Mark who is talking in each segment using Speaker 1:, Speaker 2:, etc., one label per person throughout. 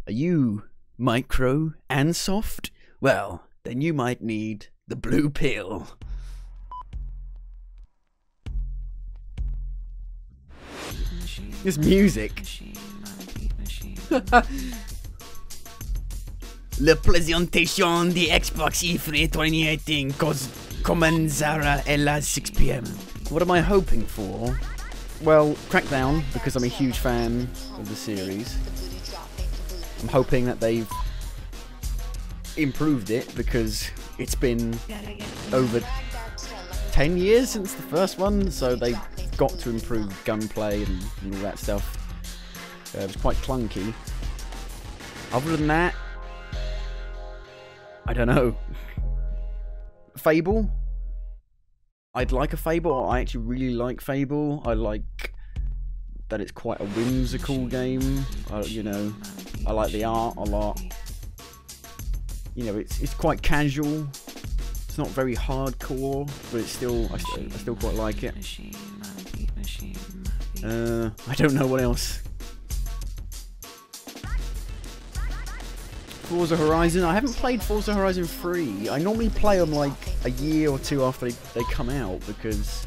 Speaker 1: Are you micro and soft? Well, then you might need the blue pill. This music. La présentation de Xbox E3 2018 comenzará a las 6 p.m. What am I hoping for? Well, Crackdown, because I'm a huge fan of the series. I'm hoping that they've improved it, because it's been over 10 years since the first one, so they've got to improve gunplay and all that stuff. It was quite clunky. Other than that, I don't know. Fable? I'd like a Fable. I actually really like Fable. I like that it's quite a whimsical game. You know, I like the art a lot. You know, it's quite casual. It's not very hardcore, but it's still I still quite like it. I don't know what else. Forza Horizon. I haven't played Forza Horizon 3. I normally play them like a year or two after they come out, because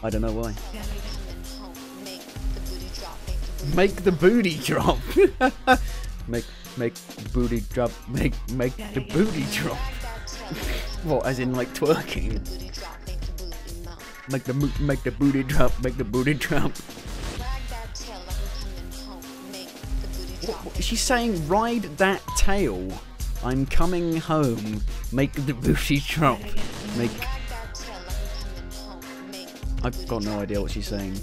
Speaker 1: I don't know why. Make the booty drop. make the booty drop. Make the booty drop. What, as in like twerking? Make the booty drop. Make the booty drop. What, she's saying, ride that tail. I'm coming home. Make the booty drop. Make. I've got no idea what she's saying.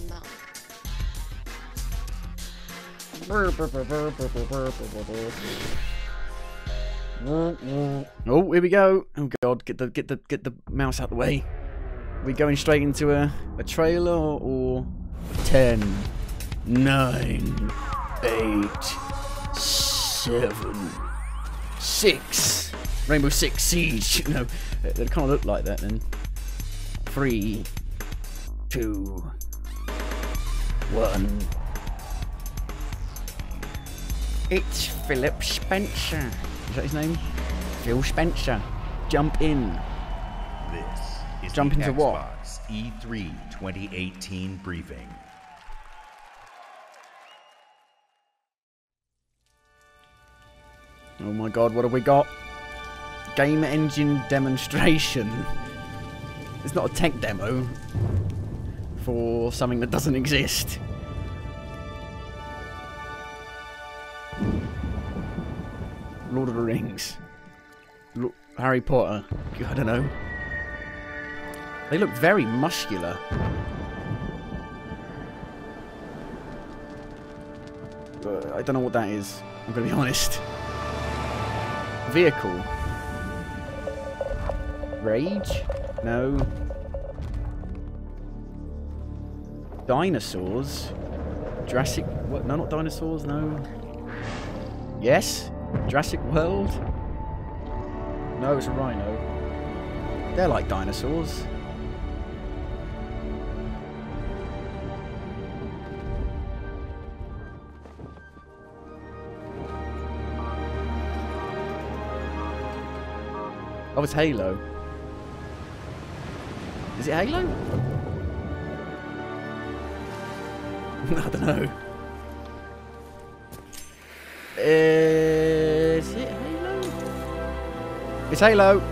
Speaker 1: Oh, here we go. Oh god, get the mouse out the way. Are we going straight into a trailer or 10, 9, 8, 7, 6. Rainbow Six Siege. No, they kind of look like that then. 3, 2, 1. It's Philip Spencer. Is that his name? Phil Spencer. Jump in.
Speaker 2: This is
Speaker 1: Jump
Speaker 2: the
Speaker 1: into
Speaker 2: Xbox
Speaker 1: what?
Speaker 2: E3 2018 briefing.
Speaker 1: Oh my god, what have we got? Game engine demonstration. It's not a tech demo for something that doesn't exist. Lord of the Rings. Harry Potter. I don't know. They look very muscular. I don't know what that is. I'm going to be honest. Vehicle. Rage? No. Dinosaurs? Jurassic... What? No, not dinosaurs, no. Yes? Jurassic World? No, it's a rhino. They're like dinosaurs. Oh, it's Halo. Is it Halo? I don't know. Is it Halo? It's Halo.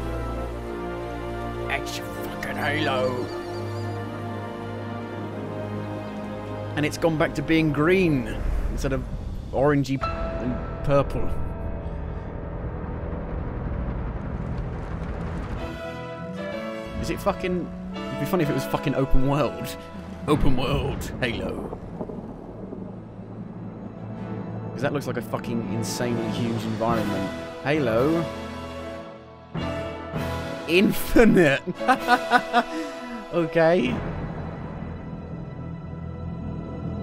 Speaker 1: It's fucking Halo. And it's gone back to being green instead of orangey and purple. Is it fucking... It'd be funny if it was fucking open world. Open world Halo. Because that looks like a fucking insanely huge environment. Halo. Infinite. Okay.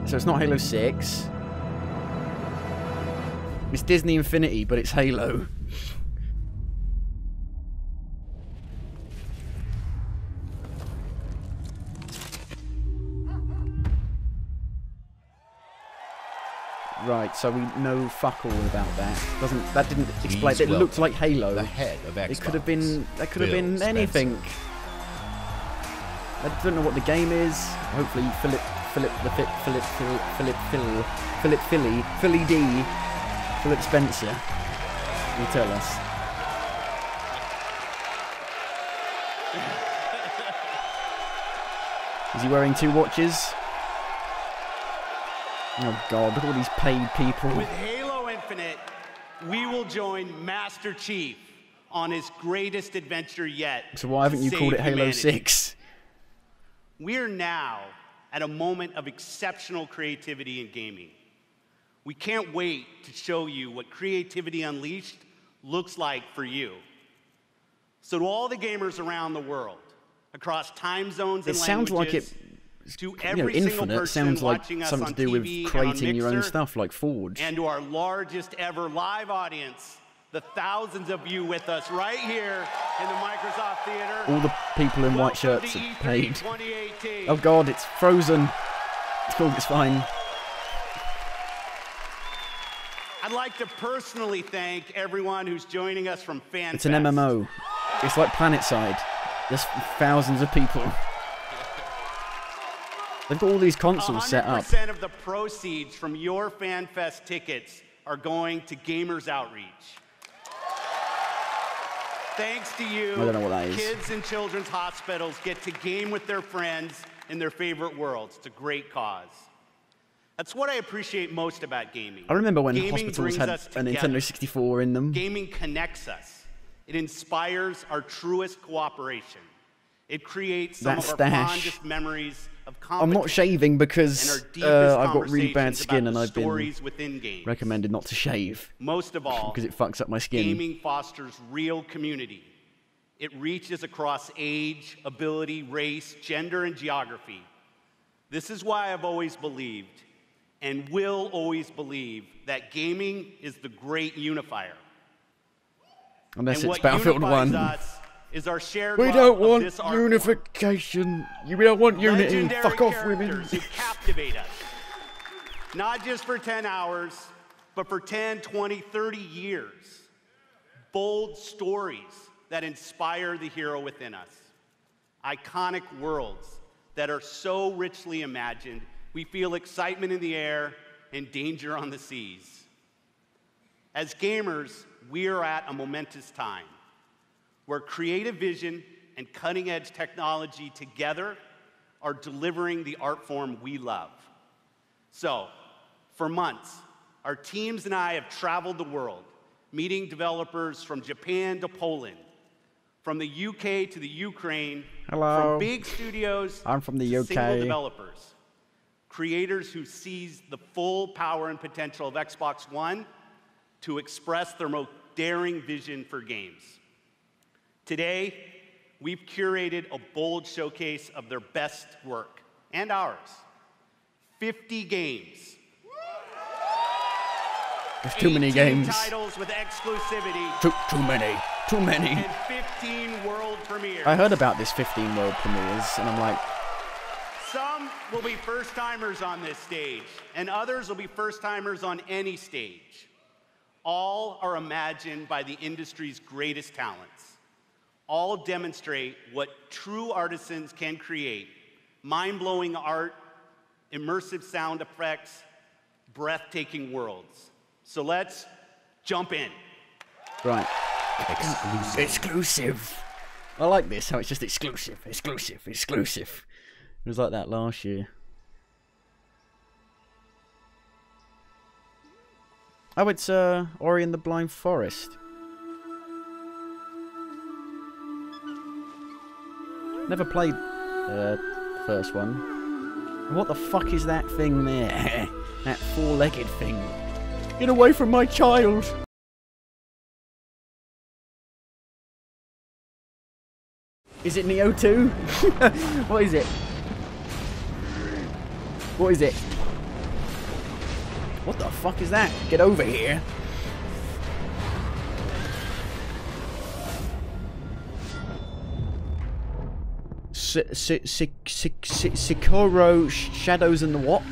Speaker 1: So it's not Halo 6. It's Disney Infinity, but it's Halo. Right, so we know fuck all about that. That didn't explain.
Speaker 2: Please
Speaker 1: It looked
Speaker 2: welcome
Speaker 1: like Halo.
Speaker 2: the head of Xbox.
Speaker 1: It could have been. That could have
Speaker 2: Phil
Speaker 1: been
Speaker 2: Spencer.
Speaker 1: anything. I don't know what the game is. Hopefully, Philip Spencer will tell us. Is he wearing 2 watches? Oh god, look at all these paid people.
Speaker 3: With Halo Infinite, we will join Master Chief on his greatest adventure yet.
Speaker 1: So why haven't you
Speaker 3: to
Speaker 1: called it
Speaker 3: save
Speaker 1: Halo
Speaker 3: humanity.
Speaker 1: 6?
Speaker 3: We're now at a moment of exceptional creativity in gaming. We can't wait to show you what Creativity Unleashed looks like for you. So to all the gamers around the world, across time zones and
Speaker 1: It sounds like
Speaker 3: languages,
Speaker 1: it.
Speaker 3: to
Speaker 1: You know,
Speaker 3: every single
Speaker 1: Infinite
Speaker 3: person
Speaker 1: sounds like
Speaker 3: watching us
Speaker 1: something
Speaker 3: on
Speaker 1: to do with
Speaker 3: TV and on
Speaker 1: creating your own
Speaker 3: Mixer,
Speaker 1: stuff, like Forge.
Speaker 3: and to our largest ever live audience, the thousands of you with us right here in the Microsoft Theater.
Speaker 1: All the people in white
Speaker 3: Welcome
Speaker 1: shirts
Speaker 3: to
Speaker 1: are
Speaker 3: E3
Speaker 1: paid.
Speaker 3: 2018.
Speaker 1: Oh god, it's frozen. It's cool, it's fine.
Speaker 3: I'd like to personally thank everyone who's joining us from FanFest.
Speaker 1: It's an MMO. It's like PlanetSide. There's thousands of people. They've got all these consoles set up.
Speaker 3: 100% of the proceeds from your FanFest tickets are going to Gamers Outreach. Thanks to you,
Speaker 1: I don't know what that is.
Speaker 3: kids in children's hospitals get to game with their friends in their favorite worlds. It's a great cause. That's what I appreciate most about gaming.
Speaker 1: I remember when
Speaker 3: Gaming
Speaker 1: hospitals
Speaker 3: brings
Speaker 1: had
Speaker 3: us
Speaker 1: a Nintendo
Speaker 3: together.
Speaker 1: 64 in them.
Speaker 3: Gaming connects us. It inspires our truest cooperation. It creates some
Speaker 1: That
Speaker 3: of our
Speaker 1: stash.
Speaker 3: fondest memories of
Speaker 1: I'm
Speaker 3: competition.
Speaker 1: not shaving
Speaker 3: and
Speaker 1: because
Speaker 3: our deepest
Speaker 1: I've got really bad
Speaker 3: conversations
Speaker 1: skin
Speaker 3: about
Speaker 1: and
Speaker 3: the
Speaker 1: I've been
Speaker 3: stories within games.
Speaker 1: recommended not to shave
Speaker 3: Most of all,
Speaker 1: because it fucks up my skin.
Speaker 3: gaming fosters real community. It reaches across age, ability, race, gender, and geography. This is why I've always believed, and will always believe, that gaming is the great unifier.
Speaker 1: Unless
Speaker 3: And
Speaker 1: it's
Speaker 3: what
Speaker 1: Battlefield
Speaker 3: unifies
Speaker 1: 1.
Speaker 3: us is our shared
Speaker 1: We
Speaker 3: love
Speaker 1: don't
Speaker 3: of
Speaker 1: want
Speaker 3: this art form.
Speaker 1: unification. We don't want unity.
Speaker 3: Legendary
Speaker 1: Fuck off, women.
Speaker 3: characters who captivate us. Not just for 10 hours, but for 10, 20, 30 years. Bold stories that inspire the hero within us. Iconic worlds that are so richly imagined, we feel excitement in the air and danger on the seas. As gamers, we are at a momentous time where creative vision and cutting-edge technology together are delivering the art form we love. So, for months, our teams and I have traveled the world, meeting developers from Japan to Poland, from the UK to the Ukraine,
Speaker 1: Hello.
Speaker 3: from big studios
Speaker 1: I'm from the
Speaker 3: to
Speaker 1: UK.
Speaker 3: single developers, creators who seize the full power and potential of Xbox One to express their most daring vision for games. Today, we've curated a bold showcase of their best work, and ours. 50 games.
Speaker 1: There's too many
Speaker 3: 18
Speaker 1: games.
Speaker 3: titles with exclusivity,
Speaker 1: Too many. Too many.
Speaker 3: and 15 world premieres.
Speaker 1: I heard about this 15 world premieres, and I'm like,
Speaker 3: Some will be first-timers on this stage, and others will be first-timers on any stage. All are imagined by the industry's greatest talents. All demonstrate what true artisans can create: mind-blowing art, immersive sound effects, breathtaking worlds. So let's jump in.
Speaker 1: right. Exclusive. I like this, how it's just exclusive. It was like that last year. Oh, it's Ori and the Blind Forest. Never played the first one. What the fuck is that thing there? That four-legged thing. Get away from my child! Is it Neo 2? What is it? What is it? What the fuck is that? Get over here. Sekiro Shadows and the what?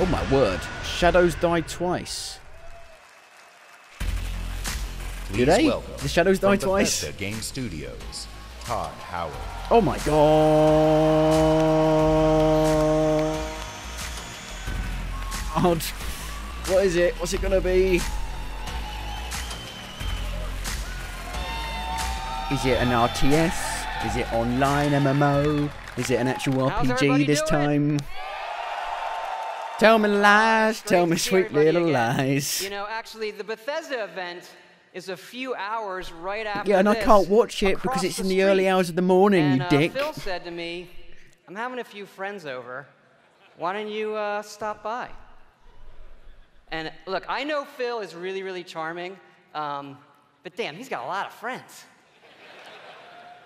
Speaker 1: Oh my word. Shadows died twice. Do
Speaker 2: Please
Speaker 1: they?
Speaker 2: welcome
Speaker 1: The Shadows
Speaker 2: from
Speaker 1: die twice?
Speaker 2: Bethesda Game Studios, Todd Howard.
Speaker 1: Oh my god. What is it? What's it gonna be? Is it an RTS? Is it online MMO? Is it an actual RPG this time? Tell me lies, tell me sweet little lies.
Speaker 4: You know, actually, the Bethesda event is a few hours right after
Speaker 1: Yeah, and I
Speaker 4: this,
Speaker 1: can't watch it because
Speaker 4: across
Speaker 1: it's
Speaker 4: the
Speaker 1: in the early
Speaker 4: street.
Speaker 1: hours of the morning,
Speaker 4: And,
Speaker 1: you dick.
Speaker 4: Phil said to me, I'm having a few friends over. Why don't you stop by? And look, I know Phil is really, really charming, but damn, he's got a lot of friends.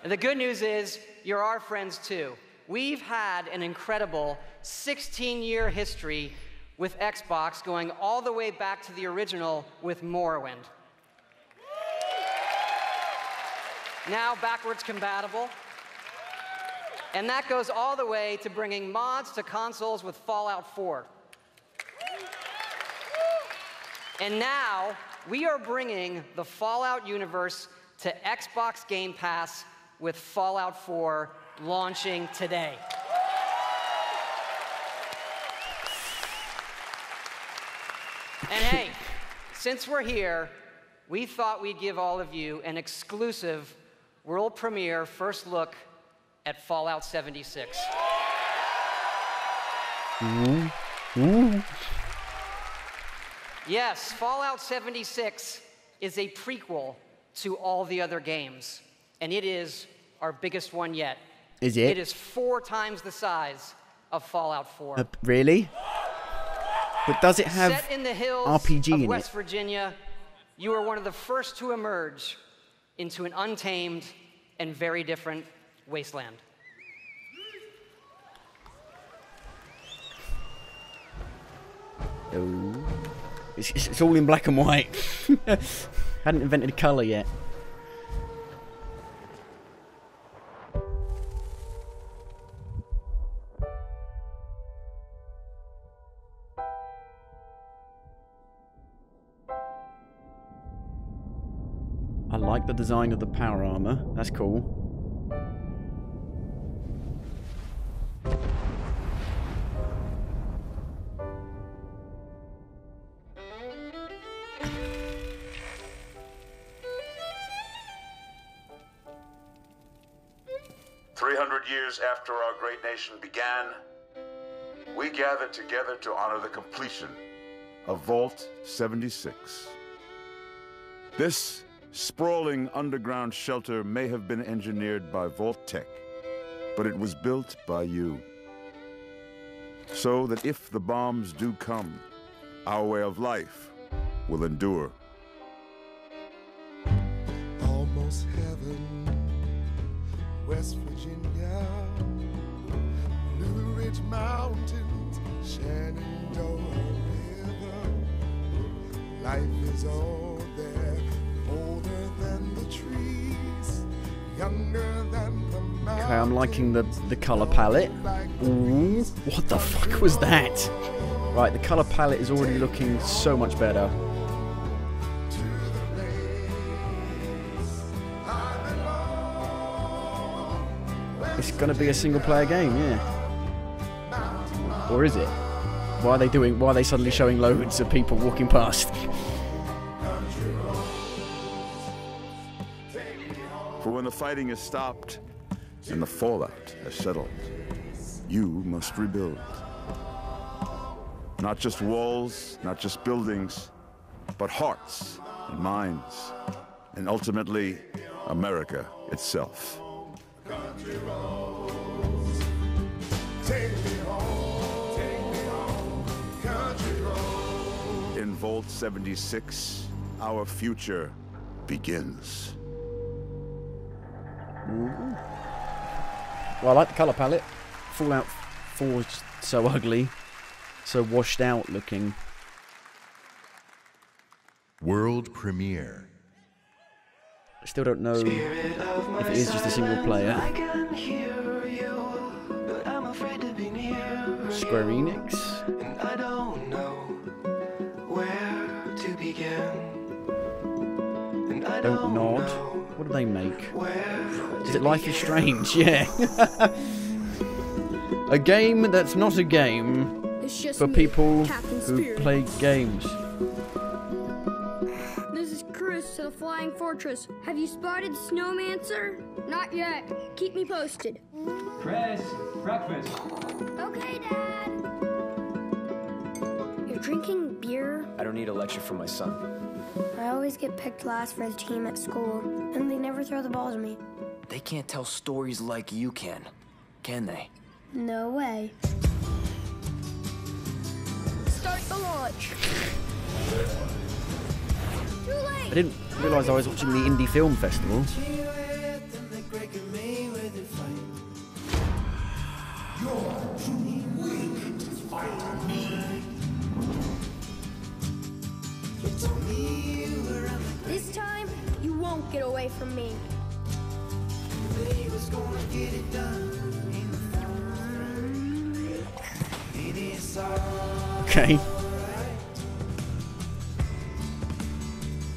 Speaker 4: And the good news is, you're our friends too. We've had an incredible 16-year history with Xbox, going all the way back to the original with Morrowind. Now backwards compatible. And that goes all the way to bringing mods to consoles with Fallout 4. And now we are bringing the Fallout universe to Xbox Game Pass with Fallout 4 launching today. And hey, since we're here, we thought we'd give all of you an exclusive world premiere first look at Fallout 76. Yes, Fallout 76 is a prequel to all the other games, and it is our biggest one yet.
Speaker 1: Is it?
Speaker 4: It is 4 times the size of Fallout 4.
Speaker 1: Really? But does it have
Speaker 4: Set in the hills
Speaker 1: RPG
Speaker 4: of
Speaker 1: in
Speaker 4: West
Speaker 1: it?
Speaker 4: Virginia, you are one of the first to emerge into an untamed and very different wasteland.
Speaker 1: Oh. It's all in black and white. Hadn't invented colour yet. I like the design of the power armor. That's cool.
Speaker 5: Years after our great nation began, we gathered together to honor the completion of Vault 76. This sprawling underground shelter may have been engineered by Vault Tech, but it was built by you. So that if the bombs do come, our way of life will endure.
Speaker 6: Almost heaven, West Virginia, Blue Ridge Mountains, Shenandoah River. Life is all there, older than the trees, younger than the mountains.
Speaker 1: Okay, I'm liking the colour palette. Ooh, what the fuck was that? Right, the colour palette is already looking so much better. It's gonna be a single-player game, yeah. Or is it? Why are they suddenly showing loads of people walking past?
Speaker 5: For when the fighting is stopped and the fallout has settled, you must rebuild. Not just walls, not just buildings, but hearts and minds, and ultimately, America itself.
Speaker 6: Country roads, take me home, country roads.
Speaker 5: In Vault 76, our future begins.
Speaker 1: Ooh. Well, I like the colour palette. Fallout 4 is so ugly, so washed out looking.
Speaker 2: World premiere.
Speaker 1: I still don't know if it is just a single player.
Speaker 6: You, but I'm afraid to be near
Speaker 1: Square Enix?
Speaker 6: and I don't know
Speaker 7: where to begin. And I
Speaker 1: Don't nod.
Speaker 7: know
Speaker 1: What do they make?
Speaker 7: where
Speaker 1: Is
Speaker 7: to
Speaker 1: it Life is
Speaker 7: begin.
Speaker 1: Strange? Yeah. A game that's not a game
Speaker 8: It's just
Speaker 1: for
Speaker 8: me,
Speaker 1: people
Speaker 8: Captain
Speaker 1: who
Speaker 8: Spirit.
Speaker 1: play games.
Speaker 8: This is Chris to the Flying Fortress. Have you spotted Snowmancer? Not yet. Keep me posted.
Speaker 9: Chris, breakfast.
Speaker 8: Okay, Dad. You're drinking beer?
Speaker 9: I don't need a lecture from my son.
Speaker 8: I always get picked last for the team at school, and they never throw the ball to me.
Speaker 9: They can't tell stories like you can they?
Speaker 8: No way. Start the launch. Too
Speaker 1: I
Speaker 8: late.
Speaker 1: didn't realise I was watching the Indie Film Festival.
Speaker 8: This time, you won't get away from me.
Speaker 1: Okay.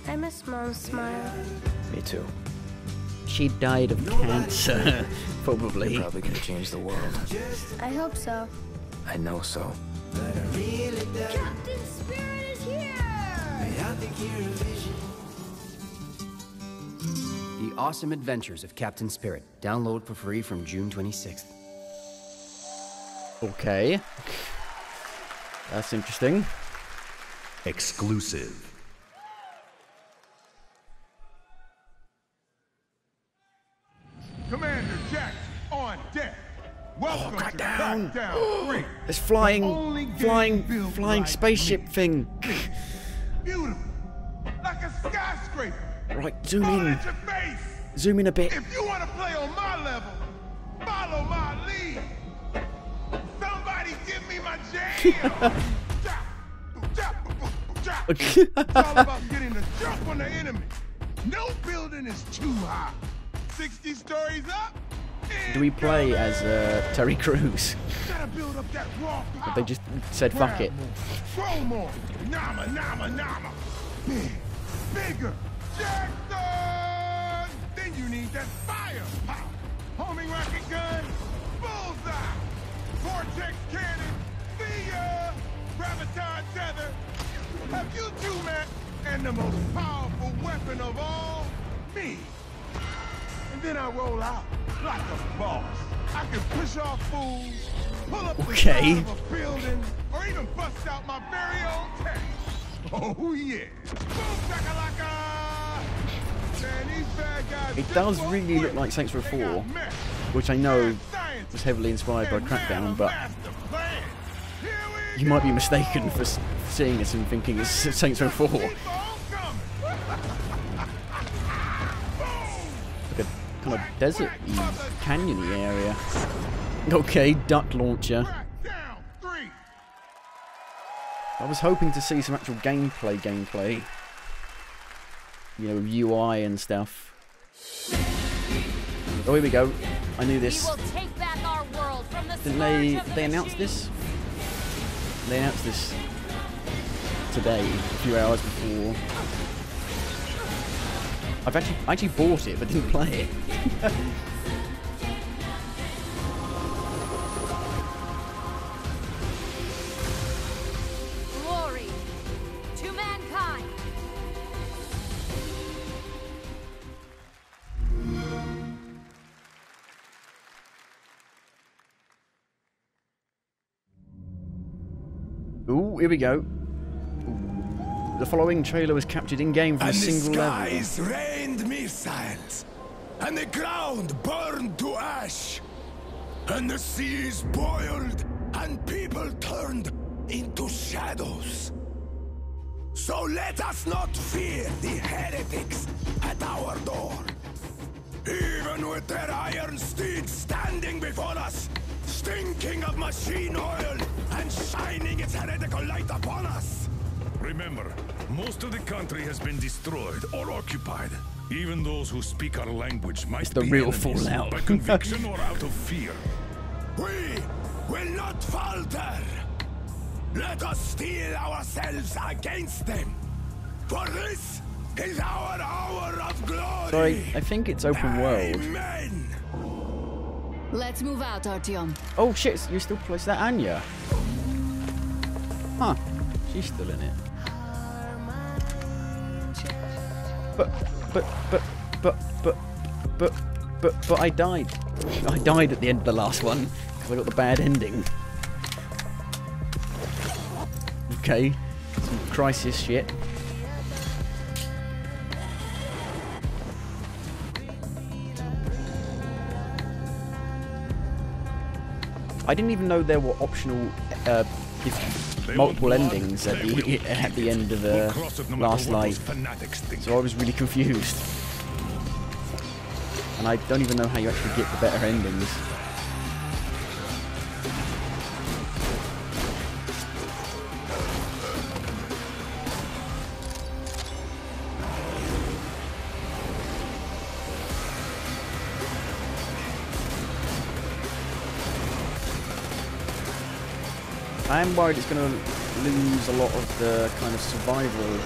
Speaker 8: I miss Mom's smile.
Speaker 9: Me too.
Speaker 1: She died of cancer, probably.
Speaker 9: Probably could have changed the world.
Speaker 8: I hope so.
Speaker 9: I know so.
Speaker 8: Captain Spirit is here!
Speaker 10: The Awesome Adventures of Captain Spirit. Download for free from June 26th.
Speaker 1: Okay. That's interesting.
Speaker 2: Exclusive.
Speaker 6: Commander Jack on deck. Welcome to
Speaker 1: down.
Speaker 6: Lockdown 3.
Speaker 1: This
Speaker 6: The
Speaker 1: flying
Speaker 6: only game built like
Speaker 1: spaceship
Speaker 6: me.
Speaker 1: thing.
Speaker 6: Beautiful. Like a skyscraper.
Speaker 1: Right, zoom
Speaker 6: All
Speaker 1: in.
Speaker 6: at your face.
Speaker 1: Zoom in a bit.
Speaker 6: If you want to play on my level, follow my lead. Somebody give me my jam. It's all about getting the jump on the enemy. No building is too high. 60 stories up.
Speaker 1: Do we play as Terry Crews?
Speaker 6: Gotta build up that raw power.
Speaker 1: They just said fuck it.
Speaker 6: Grow more. Nama, nama, nama. Big, bigger. Jackson! Then you need that firepower. Homing rocket gun. Bullseye. Vortex cannon. See ya. Graviton tether. Have you two met? And the most powerful weapon of all, me. And then I roll out like a boss. I can push off fools, pull up the side of a building, or even bust out my very own tank. Oh yeah. Boom shakalaka! Man, these bad guys
Speaker 1: It does really look like Saints Row 4, which I know was heavily inspired by Crackdown, but you might be mistaken for seeing this and thinking it's Saints Row 4. Like a kind of desert-y, canyon-y area. Okay, duck launcher. I was hoping to see some actual gameplay. You know, UI and stuff. Oh, here we go. I knew this. Didn't they announce this? They announced this today, a few hours before. I actually bought it, but didn't play it.
Speaker 11: Glory to mankind.
Speaker 1: Ooh, here we go. The following trailer was captured in-game from a single level.
Speaker 6: And the skies rained missiles, and the ground burned to ash, and the seas boiled, and people turned into shadows. So let us not fear the heretics at our door. Even with their iron steeds standing before us, stinking of machine oil and shining its heretical light upon us.
Speaker 12: Remember, most of the country has been destroyed or occupied. Even those who speak our language might
Speaker 1: the
Speaker 12: be
Speaker 1: real
Speaker 12: enemies
Speaker 1: fallout.
Speaker 12: by conviction or out of fear.
Speaker 6: We will not falter.
Speaker 12: Let us steel ourselves against them. For this is our hour of glory.
Speaker 1: So I think it's open world.
Speaker 12: Amen.
Speaker 11: Let's move out, Artyom.
Speaker 1: Oh shit, you still place that Anya? Huh. She's still in it. But I died. I died at the end of the last one because I got the bad ending. Okay, some crisis shit. I didn't even know there were optional multiple endings at the end of the last light, so I was really confused. And I don't even know how you actually get the better endings. I am worried it's going to lose a lot of the kind of survival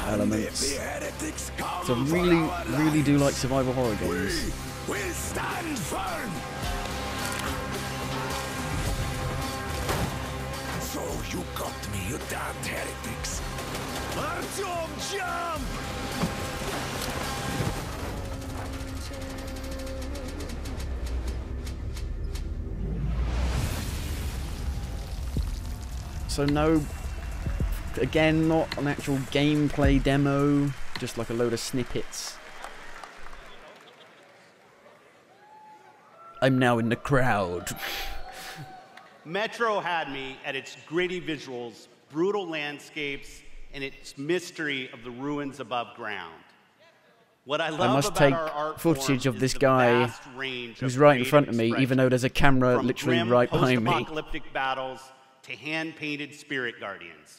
Speaker 1: elements. So I really do like survival horror games.
Speaker 12: We'll stand firm. So you got me, you damned heretics. Artyom, jump!
Speaker 1: So no, again, not an actual gameplay demo, just like a load of snippets. I'm now in the crowd.
Speaker 3: Metro had me at its gritty visuals, brutal landscapes, and its mystery of the ruins above ground. What I love
Speaker 1: I must
Speaker 3: about
Speaker 1: take
Speaker 3: our art
Speaker 1: footage
Speaker 3: form
Speaker 1: of this
Speaker 3: is the
Speaker 1: guy
Speaker 3: vast range
Speaker 1: who's
Speaker 3: of
Speaker 1: right in front of
Speaker 3: creative
Speaker 1: me, even though there's a camera
Speaker 3: from
Speaker 1: literally
Speaker 3: grim
Speaker 1: right behind me.
Speaker 3: post-apocalyptic battles to hand-painted spirit guardians.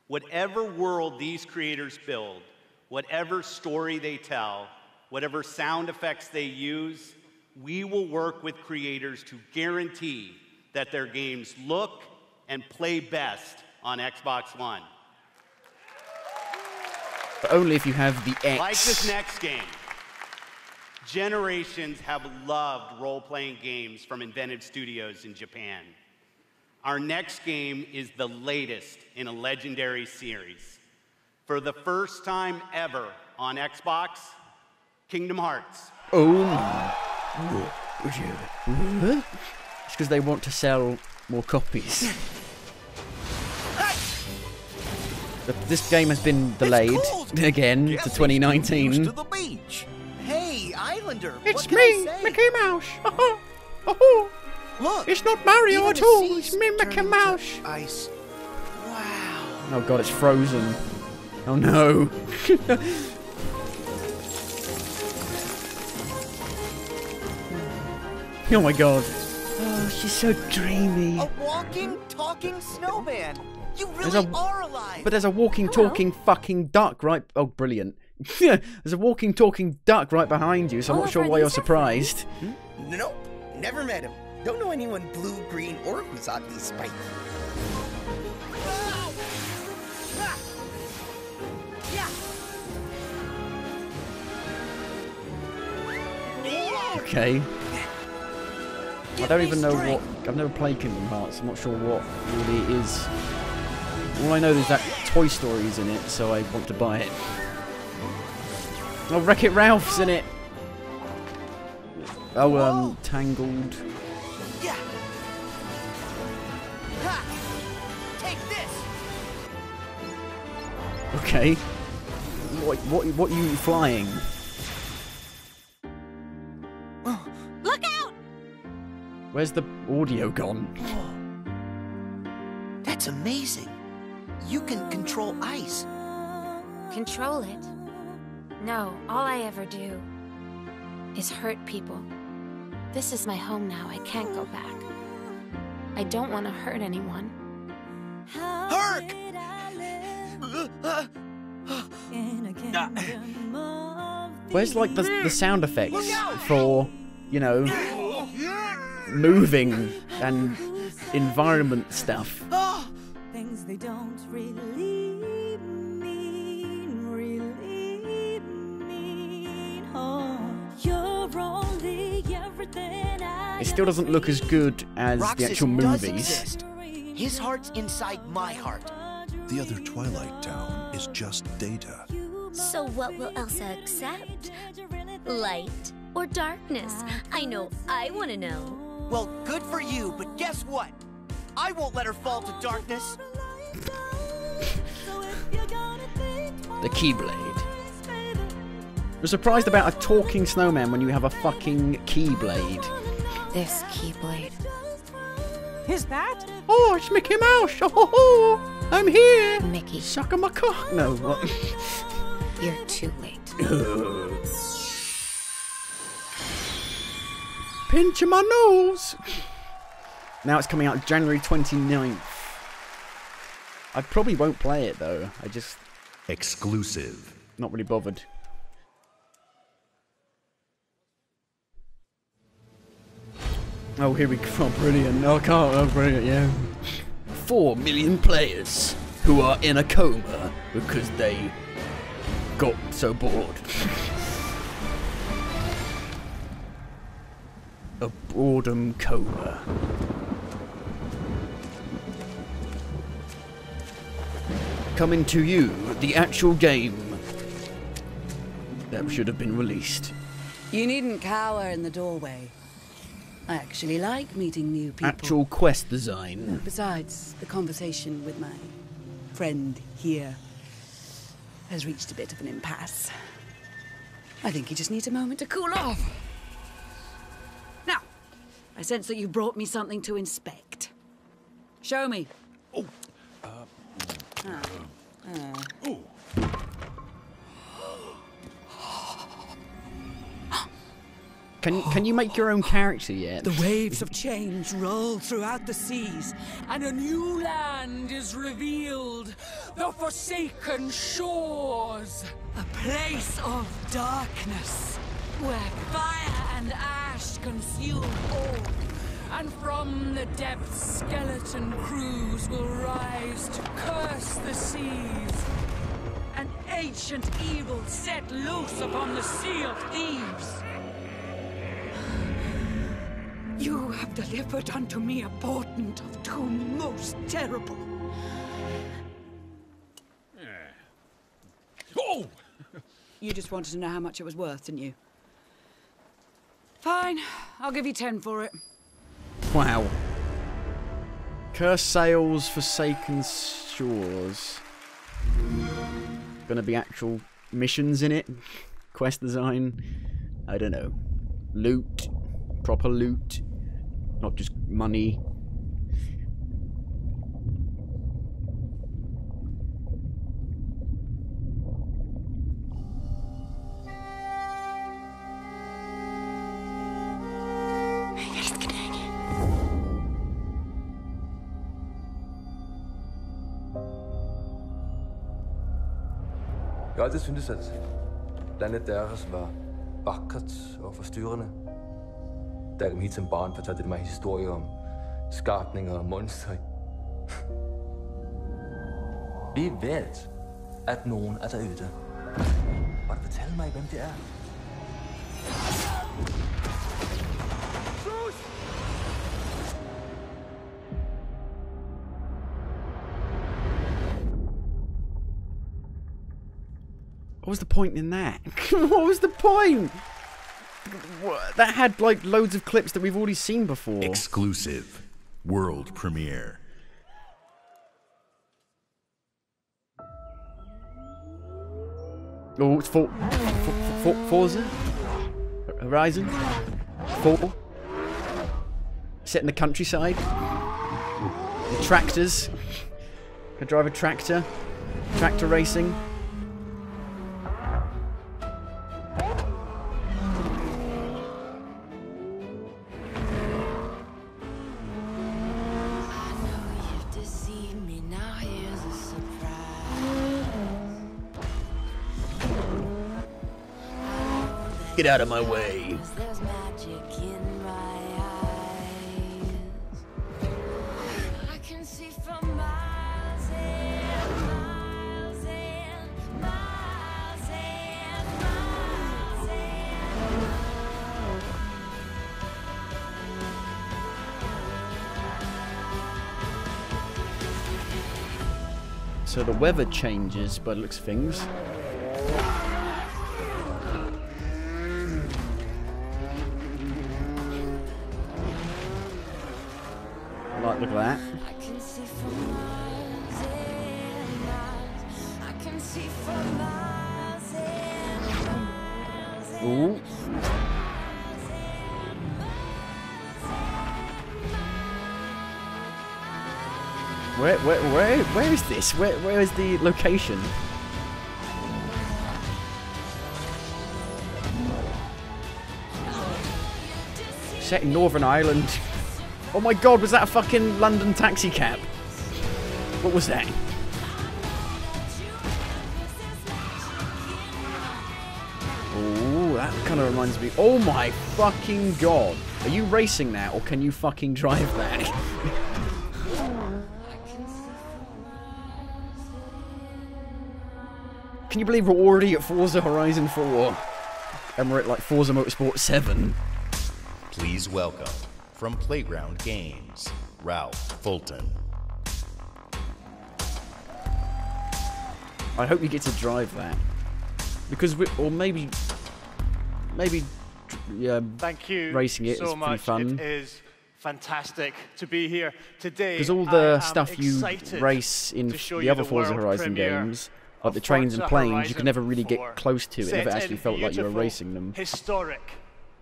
Speaker 3: Whatever world these creators build, whatever story they tell, whatever sound effects they use, we will work with creators to guarantee that their games look and play best on Xbox One.
Speaker 1: But only if you have the X.
Speaker 3: Like this next game, generations have loved role-playing games from inventive studios in Japan. Our next game is the latest in a legendary series. For the first time ever on Xbox, Kingdom Hearts.
Speaker 1: Oh. It's because they want to sell more copies. But this game has been delayed again to 2019.
Speaker 9: To the beach. Hey, Islander.
Speaker 1: It's me, Mickey Mouse.
Speaker 9: Look,
Speaker 1: it's not Mario
Speaker 9: even
Speaker 1: at
Speaker 9: the
Speaker 1: all.
Speaker 9: sea's
Speaker 1: It's me, Mickey
Speaker 9: turning to
Speaker 1: Mouse.
Speaker 9: Ice. Wow.
Speaker 1: Oh god, it's frozen. Oh no. Oh my god. Oh, she's so dreamy.
Speaker 9: A walking, talking snowman. You really are alive.
Speaker 1: But there's a walking, talking fucking duck right... Oh, brilliant. There's a walking, talking duck right behind you, so I'm not sure why you're surprised.
Speaker 13: Nope, never met him. Don't know anyone blue, green, or who's oddly spiky.
Speaker 1: Okay. I don't even know what... I've never played Kingdom Hearts. I'm not sure what really it is. All I know is that Toy Story's in it, so I want to buy it. Oh, Wreck-It Ralph's in it! Oh, Tangled.
Speaker 9: Yeah. Ha! Take this.
Speaker 1: Okay. What are you flying?
Speaker 11: Look out!
Speaker 1: Where's the audio gone?
Speaker 9: That's amazing. You can control ice.
Speaker 14: Control it? No, all I ever do is hurt people. This is my home now. I can't go back. I don't want to hurt anyone.
Speaker 9: Herc!
Speaker 1: Where's like the sound effects for, you know, moving and environment stuff.
Speaker 15: Things they don't really mean. Oh, you're only everything I
Speaker 1: It still doesn't look as good as the actual
Speaker 9: Roxas does
Speaker 1: movies.
Speaker 9: exist. His heart's inside my heart.
Speaker 16: The other Twilight Town is just data.
Speaker 17: So what will Elsa accept? Light or darkness? I know I want to know.
Speaker 9: Well, good for you, but guess what? I won't let her fall to darkness.
Speaker 1: The Keyblade. You're surprised about a talking snowman when you have a fucking Keyblade.
Speaker 14: This Keyblade.
Speaker 15: Is that?
Speaker 1: Oh, it's Mickey Mouse. Oh, I'm here.
Speaker 14: Mickey.
Speaker 1: Suck my cock. No, what?
Speaker 14: You're too late.
Speaker 1: Pinch my nose. Now it's coming out January 29th. I probably won't play it though. I just...
Speaker 2: Exclusive.
Speaker 1: Not really bothered. Oh, here we go. Oh, brilliant. Oh, I can't. Oh, brilliant, yeah. 4 million players who are in a coma because they got so bored. A boredom coma. Coming to you, the actual game that should have been released.
Speaker 18: You needn't cower in the doorway. I actually like meeting new people.
Speaker 1: Actual quest design.
Speaker 18: Besides, the conversation with my friend here has reached a bit of an impasse. I think he just needs a moment to cool off. Now, I sense that you brought me something to inspect. Show me.
Speaker 16: Oh. Oh.
Speaker 1: Can you make your own character yet?
Speaker 18: The waves of change roll throughout the seas, and a new land is revealed. The Forsaken Shores. A place of darkness, where fire and ash consume all. And from the depths, skeleton crews will rise to curse the seas. An ancient evil set loose upon the Sea of Thieves. You have delivered unto me a portent of doom most terrible.
Speaker 16: Oh!
Speaker 18: You just wanted to know how much it was worth, didn't you? Fine, I'll give you 10 for it.
Speaker 1: Wow. Cursed Sails, Forsaken Shores. Gonna be actual missions in it? Quest design? I don't know. Loot. Proper loot. Not just money.
Speaker 19: Jeg har altid syntes, at landet deres var vakkert og forstyrrende. Da jeg kom hit som barn, fortalte det mig historier om skabninger og monstre. Vi ved, at nogen er derude. Og du fortælle mig, hvem det er?
Speaker 1: What was the point in that? What was the point? That had like loads of clips that we've already seen before.
Speaker 2: Exclusive. World premiere.
Speaker 1: Oh, it's Forza? Horizon? 4? Set in the countryside? The tractors? Can drive a tractor? Tractor racing?
Speaker 20: Get out of my way.
Speaker 1: So the weather changes by the looks of things. Like, look at that. Ooh. Where is this? Where is the location? Set in Northern Ireland. Oh my god, was that a fucking London taxi cab? What was that? Oh, that kind of reminds me. Oh my fucking god. Are you racing that or can you fucking drive that? Can you believe we're already at Forza Horizon 4? And we're at like Forza Motorsport 7.
Speaker 2: Please welcome, from Playground Games, Ralph Fulton.
Speaker 1: I hope you get to drive that. Because or maybe yeah,
Speaker 20: thank you
Speaker 1: racing it
Speaker 20: so
Speaker 1: is
Speaker 20: much.
Speaker 1: pretty fun.
Speaker 20: It is fantastic to be here today.
Speaker 1: Because all the stuff you race in the other Forza Horizon games, like the trains and planes, you can never really get close to it. It never actually felt like you were racing them.
Speaker 20: Historic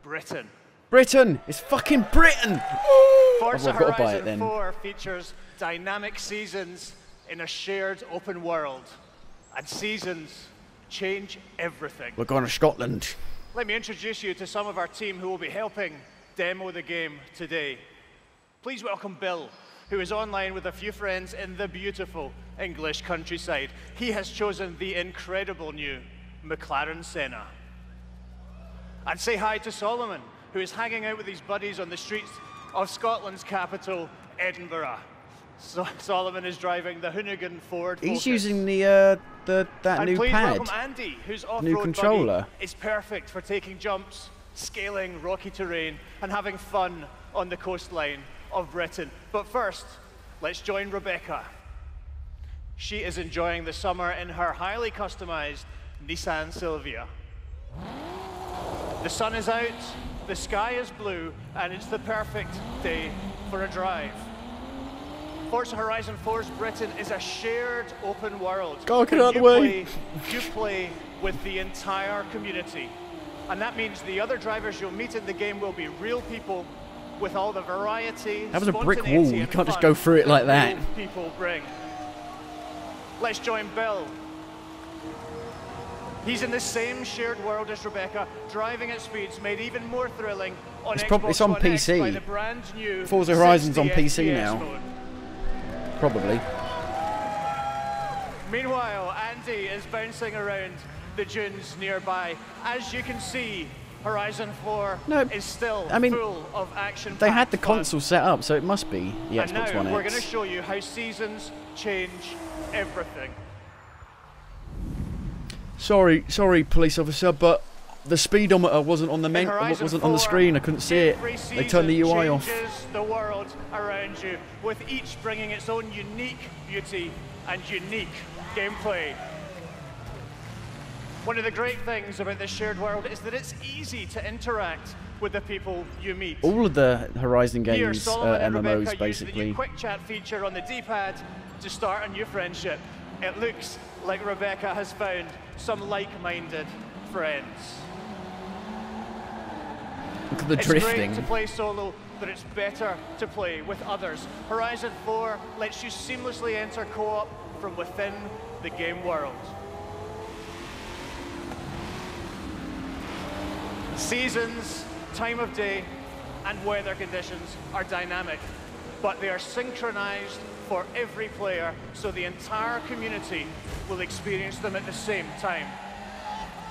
Speaker 20: Britain.
Speaker 1: Britain! It's fucking Britain!
Speaker 20: Forza
Speaker 1: I've got to buy it
Speaker 20: Horizon
Speaker 1: then.
Speaker 20: 4 features dynamic seasons in a shared open world. And seasons change everything.
Speaker 1: We're going to Scotland.
Speaker 20: Let me introduce you to some of our team who will be helping demo the game today. Please welcome Bill, who is online with a few friends in the beautiful English countryside. He has chosen the incredible new McLaren Senna. And say hi to Solomon, who is hanging out with his buddies on the streets of Scotland's capital, Edinburgh. So Solomon is driving the Hoonigan Ford Focus.
Speaker 1: He's using that
Speaker 20: And
Speaker 1: new
Speaker 20: please
Speaker 1: pad.
Speaker 20: welcome Andy, whose
Speaker 1: New
Speaker 20: off-road
Speaker 1: controller.
Speaker 20: buggy is perfect for taking jumps, scaling rocky terrain, and having fun on the coastline of Britain. But first, let's join Rebecca. She is enjoying the summer in her highly customized Nissan Silvia. The sun is out, the sky is blue, and it's the perfect day for a drive. Forza Horizon 4's Britain is a shared open world.
Speaker 1: Go, get out of the way.
Speaker 20: You play with the entire community. And that means the other drivers you'll meet in the game will be real people with all the variety,
Speaker 1: That was a brick wall.
Speaker 20: spontaneity,
Speaker 1: You
Speaker 20: and
Speaker 1: can't just
Speaker 20: fun
Speaker 1: go through it like that.
Speaker 20: real people bring. Let's join Bill. He's in the same shared world as Rebecca, driving at speeds made even more thrilling on Xbox
Speaker 1: It's on
Speaker 20: One X by
Speaker 1: PC.
Speaker 20: the brand new
Speaker 1: Forza Horizon's on
Speaker 20: 60
Speaker 1: PC
Speaker 20: FPS
Speaker 1: now.
Speaker 20: mode.
Speaker 1: Probably.
Speaker 20: Meanwhile, Andy is bouncing around the dunes nearby. As you can see, Horizon 4 is still full of action.
Speaker 1: They had the console set up, so it must be the
Speaker 20: And
Speaker 1: Xbox
Speaker 20: now
Speaker 1: One
Speaker 20: we're
Speaker 1: X.
Speaker 20: going to show you how seasons change everything.
Speaker 1: Sorry, police officer, but the speedometer wasn't on the wasn't on the screen. I couldn't see it. They turned the UI off.
Speaker 20: Changes the world around you, with each bringing its own unique beauty and unique gameplay. One of the great things about this shared world is that it's easy to interact with the people you meet.
Speaker 1: All of the Horizon
Speaker 20: Here,
Speaker 1: games
Speaker 20: Solomon and
Speaker 1: MMOs,
Speaker 20: Rebecca use the
Speaker 1: basically.
Speaker 20: new quick chat feature on the D-pad to start a new friendship. It looks like Rebecca has found some like-minded friends.
Speaker 1: Look at the
Speaker 20: It's
Speaker 1: drifting.
Speaker 20: great to play solo, but it's better to play with others. Horizon 4 lets you seamlessly enter co-op from within the game world. Seasons, time of day, and weather conditions are dynamic, but they are synchronized for every player, so the entire community will experience them at the same time.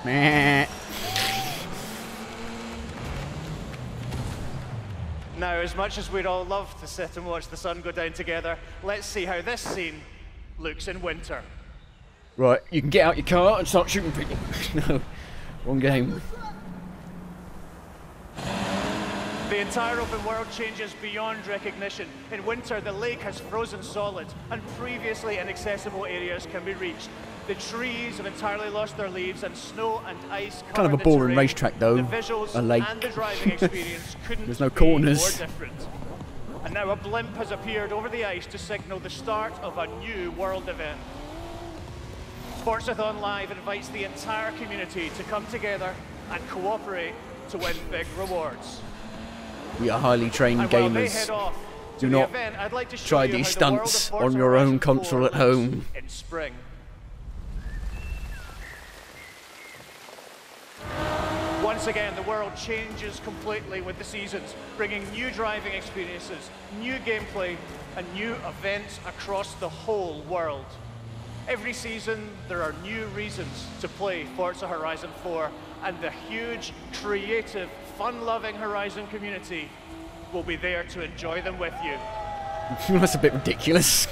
Speaker 1: Meh.
Speaker 20: Now, as much as we'd all love to sit and watch the sun go down together, let's see how this scene looks in winter.
Speaker 1: Right, you can get out your car and start shooting people. No, wrong game.
Speaker 20: The entire open world changes beyond recognition. In winter, the lake has frozen solid, and previously inaccessible areas can be reached. The trees have entirely lost their leaves, and snow and ice cover
Speaker 1: Kind of a
Speaker 20: the
Speaker 1: boring
Speaker 20: terrain.
Speaker 1: racetrack, though.
Speaker 20: The visuals
Speaker 1: A lake.
Speaker 20: and the driving experience couldn't
Speaker 1: There's no
Speaker 20: be
Speaker 1: corners.
Speaker 20: more different. And now a blimp has appeared over the ice to signal the start of a new world event. Forzathon Live invites the entire community to come together and cooperate to win big rewards.
Speaker 1: We are highly trained
Speaker 20: And while they
Speaker 1: gamers.
Speaker 20: head off
Speaker 1: Do
Speaker 20: to the
Speaker 1: not
Speaker 20: event, I'd like to show
Speaker 1: try
Speaker 20: you
Speaker 1: these
Speaker 20: how the world of
Speaker 1: stunts
Speaker 20: Forza
Speaker 1: on your own
Speaker 20: Horizon 4
Speaker 1: console at
Speaker 20: looks
Speaker 1: home.
Speaker 20: in spring. Once again, the world changes completely with the seasons, bringing new driving experiences, new gameplay, and new events across the whole world. Every season, there are new reasons to play Forza Horizon 4, and the huge, creative, fun-loving Horizon community will be there to enjoy them with you.
Speaker 1: That's a bit ridiculous.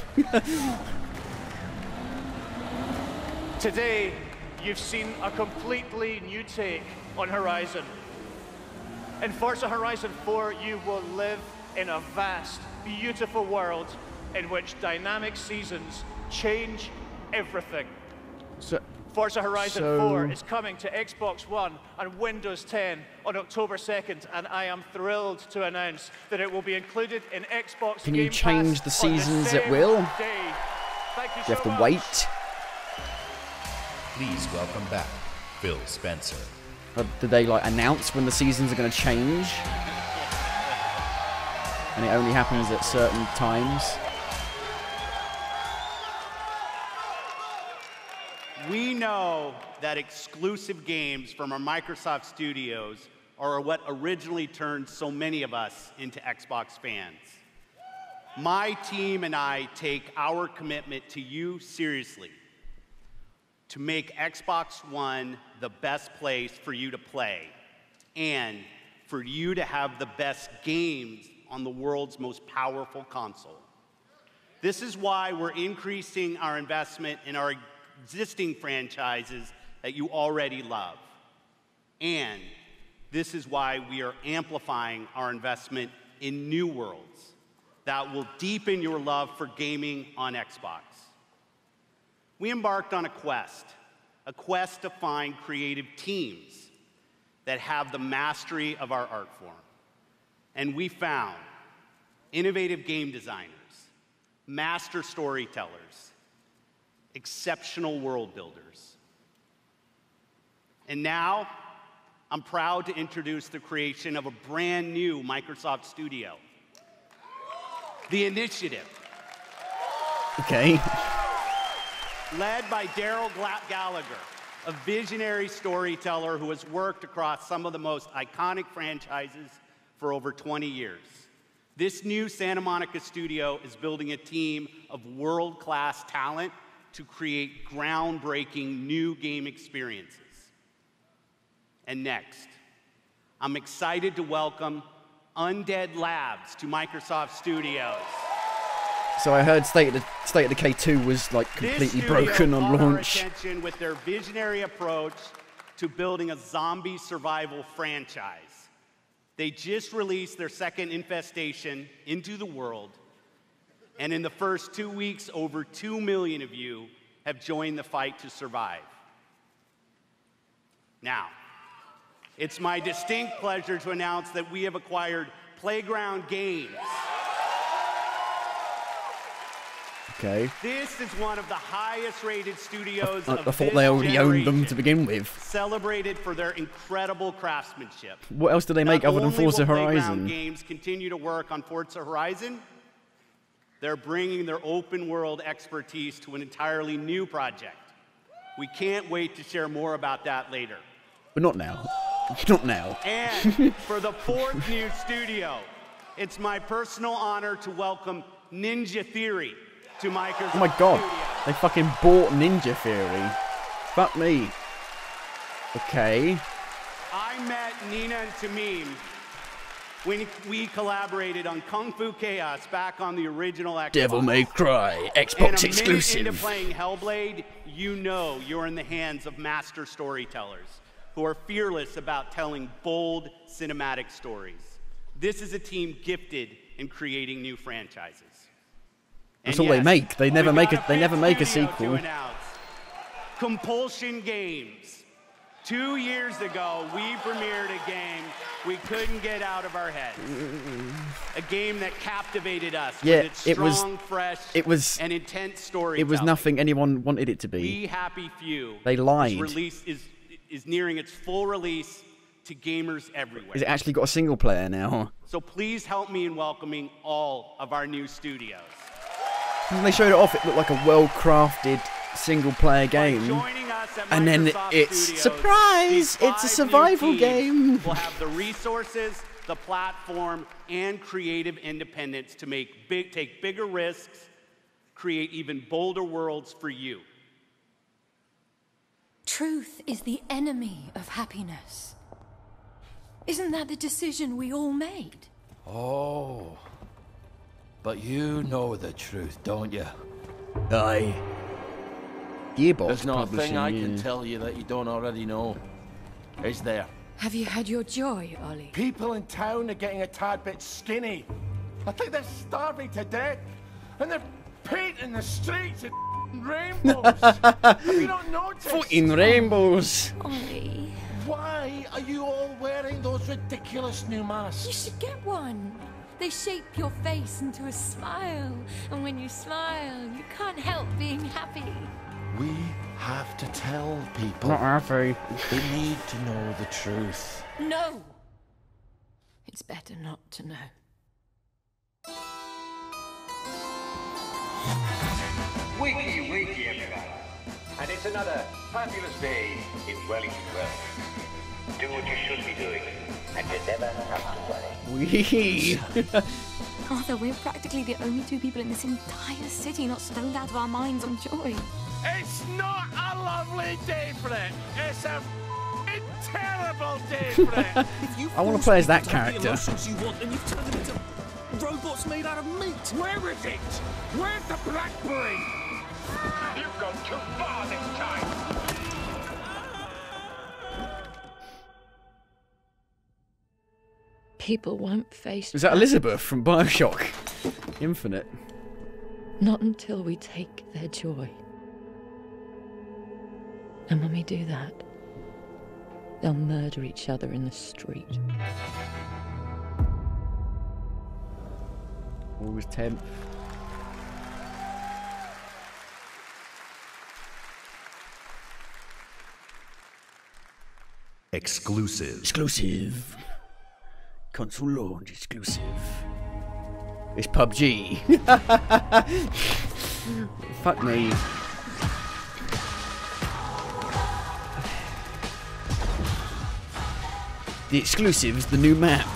Speaker 20: Today, you've seen a completely new take on Horizon. In Forza Horizon 4, you will live in a vast, beautiful world in which dynamic seasons change everything. Forza Horizon 4 is coming to Xbox One and Windows 10 on October 2nd, and I am thrilled to announce that it will be included in Xbox
Speaker 1: Can you
Speaker 20: Game
Speaker 1: change
Speaker 20: Pass
Speaker 1: the
Speaker 20: on
Speaker 1: seasons
Speaker 20: same
Speaker 1: at will?
Speaker 20: day. Thank you
Speaker 1: Do you have
Speaker 20: so
Speaker 1: to
Speaker 20: much.
Speaker 1: wait?
Speaker 2: Please welcome back Phil Spencer.
Speaker 1: Do they like announce when the seasons are going to change? And it only happens at certain times?
Speaker 3: We know that exclusive games from our Microsoft studios are what originally turned so many of us into Xbox fans. My team and I take our commitment to you seriously, to make Xbox One the best place for you to play and for you to have the best games on the world's most powerful console. This is why we're increasing our investment in our existing franchises that you already love. And this is why we are amplifying our investment in new worlds that will deepen your love for gaming on Xbox. We embarked on a quest to find creative teams that have the mastery of our art form. And we found innovative game designers, master storytellers, exceptional world builders. And now, I'm proud to introduce the creation of a brand new Microsoft studio, The Initiative.
Speaker 1: Okay.
Speaker 3: Led by Daryl Gallagher, a visionary storyteller who has worked across some of the most iconic franchises for over 20 years. This new Santa Monica studio is building a team of world-class talent to create groundbreaking new game experiences. And next, I'm excited to welcome Undead Labs to Microsoft Studios.
Speaker 1: So I heard State of Decay 2 was like completely broken on launch.
Speaker 3: Attention with their visionary approach to building a zombie survival franchise. They just released their second infestation into the world, and in the first 2 weeks, over 2 million of you have joined the fight to survive. Now, it's my distinct pleasure to announce that we have acquired Playground Games.
Speaker 1: Okay.
Speaker 3: This is one of the highest-rated studios
Speaker 1: I
Speaker 3: of
Speaker 1: thought
Speaker 3: this
Speaker 1: they already owned them
Speaker 3: generation,
Speaker 1: to begin with.
Speaker 3: celebrated for their incredible craftsmanship.
Speaker 1: What else do they make
Speaker 3: Not
Speaker 1: other than
Speaker 3: only will
Speaker 1: Forza
Speaker 3: Playground
Speaker 1: Horizon?
Speaker 3: Games continue to work on Forza Horizon, they're bringing their open-world expertise to an entirely new project. We can't wait to share more about that later.
Speaker 1: But not now. Not now.
Speaker 3: And for the fourth new studio, it's my personal honor to welcome Ninja Theory to Microsoft
Speaker 1: Oh my god.
Speaker 3: Studios.
Speaker 1: They fucking bought Ninja Theory. Fuck me. Okay.
Speaker 3: I met Nina and Tamim when we collaborated on Kung Fu Chaos back on the original Xbox.
Speaker 1: Devil May Cry,
Speaker 3: And
Speaker 1: Xbox
Speaker 3: a
Speaker 1: exclusive.
Speaker 3: minute into playing Hellblade, you know you're in the hands of master storytellers who are fearless about telling bold cinematic stories. This is a team gifted in creating new franchises.
Speaker 1: That's
Speaker 3: And
Speaker 1: all they
Speaker 3: yes,
Speaker 1: make. They never
Speaker 3: we
Speaker 1: make
Speaker 3: got
Speaker 1: a. They never make a
Speaker 3: studio to
Speaker 1: sequel.
Speaker 3: announce. Compulsion Games. 2 years ago, we premiered a game we couldn't get out of our heads. A game that captivated us
Speaker 1: Yeah,
Speaker 3: with its
Speaker 1: it was-
Speaker 3: strong, fresh,
Speaker 1: it was-
Speaker 3: and intense story.
Speaker 1: It was nothing anyone wanted it to be.
Speaker 3: We Happy Few.
Speaker 1: They lied.
Speaker 3: Is nearing its full release to gamers everywhere.
Speaker 1: Is it actually got a single player now?
Speaker 3: So please help me in welcoming all of our new studios.
Speaker 1: When they showed it off, it looked like a well-crafted single-player game.
Speaker 3: Joining us at
Speaker 1: And then
Speaker 3: Microsoft
Speaker 1: it's
Speaker 3: Studios,
Speaker 1: surprise!
Speaker 3: these
Speaker 1: It's a
Speaker 3: 5 new
Speaker 1: survival
Speaker 3: teams
Speaker 1: game.
Speaker 3: Will have the resources, the platform, and creative independence to take bigger risks, create even bolder worlds for you.
Speaker 15: Truth is the enemy of happiness. Isn't that the decision we all made?
Speaker 21: Oh. But you know the truth, don't you?
Speaker 1: Aye. Gearbox
Speaker 21: There's not a thing I
Speaker 1: Publishing,
Speaker 21: can
Speaker 1: yeah.
Speaker 21: tell you that you don't already know. Is there?
Speaker 15: Have you had your joy, Ollie?
Speaker 21: People in town are getting a tad bit skinny. I think they're starving to death. And they're painting the streets in rainbows. Have you not noticed?
Speaker 1: Fucking rainbows.
Speaker 15: Ollie.
Speaker 21: Why are you all wearing those ridiculous new masks?
Speaker 15: You should get one. They shape your face into a smile. And when you smile, you can't help being happy.
Speaker 21: We have to tell people.
Speaker 1: Not happy.
Speaker 21: They need to know the truth.
Speaker 15: No! It's better not to know.
Speaker 22: Wakey, wakey, everybody. And it's another fabulous day in Wellington Wells. Do what you should be doing, and you never have to worry.
Speaker 1: Wee.
Speaker 14: Arthur, we're practically the only 2 people in this entire city not stoned out of our minds on joy.
Speaker 21: It's not a lovely day for it. It's a terrible day for it.
Speaker 1: I want to play as that character.
Speaker 22: Emotions you want, and you've turned them into robots made out of meat. Where is it? Where's the blackberry? You've gone too far this time.
Speaker 15: People won't face
Speaker 1: Is that Elizabeth from Bioshock Infinite?
Speaker 15: Not until we take their joy. And when we do that, they'll murder each other in the street.
Speaker 1: August 10th.
Speaker 2: Exclusive.
Speaker 1: Exclusive. Console launch exclusive. It's PUBG. Fuck me. The exclusive's the new map.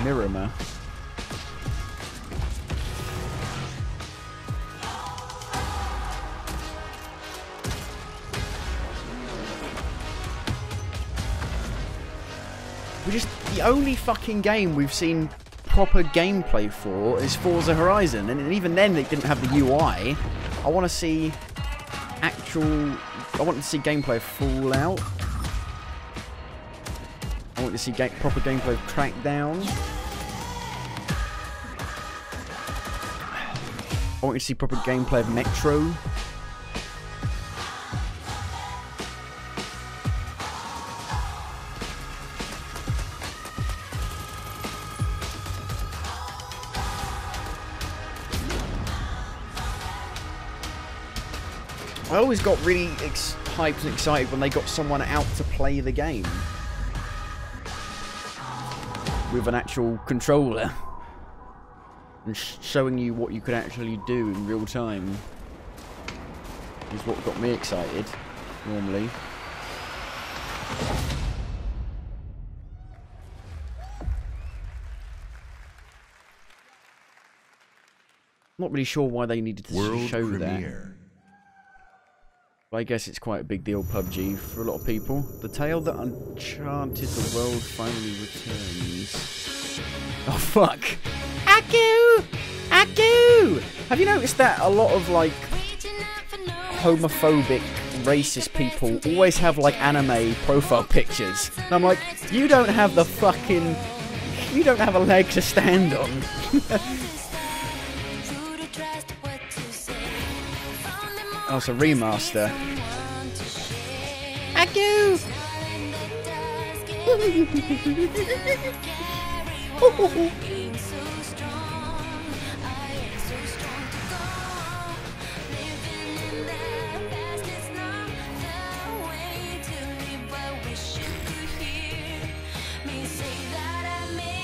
Speaker 1: Mirror map. The only fucking game we've seen proper gameplay for is Forza Horizon, and even then they didn't have the UI. I want to see I want to see gameplay of Fallout. I want to see proper gameplay of Crackdown. I want to see proper gameplay of Metro. I always got really hyped and excited when they got someone out to play the game with an actual controller and showing you what you could actually do in real time is what got me excited normally. Not really sure why they needed to
Speaker 2: World
Speaker 1: show
Speaker 2: premiere.
Speaker 1: that. But I guess it's quite a big deal, PUBG, for a lot of people. The tale that enchanted the world finally returns. Oh, fuck. Aku! Aku! Have you noticed that a lot of like homophobic, racist people always have like anime profile pictures? And I'm like, you don't have the fucking... You don't have a leg to stand on. Oh, it's a remaster. Aku!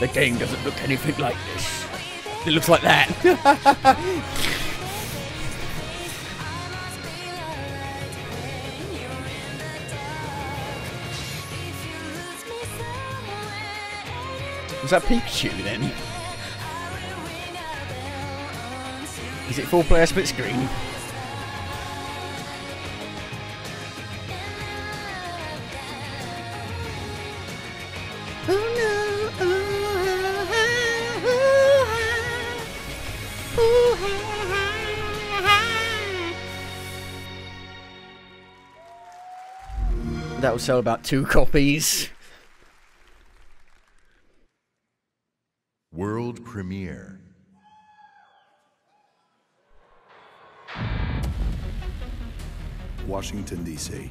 Speaker 1: The game doesn't look anything like this. It looks like that. Was that Pikachu then? Is it 4-player split screen? That will sell about 2 copies.
Speaker 16: World premiere. Washington, D.C.,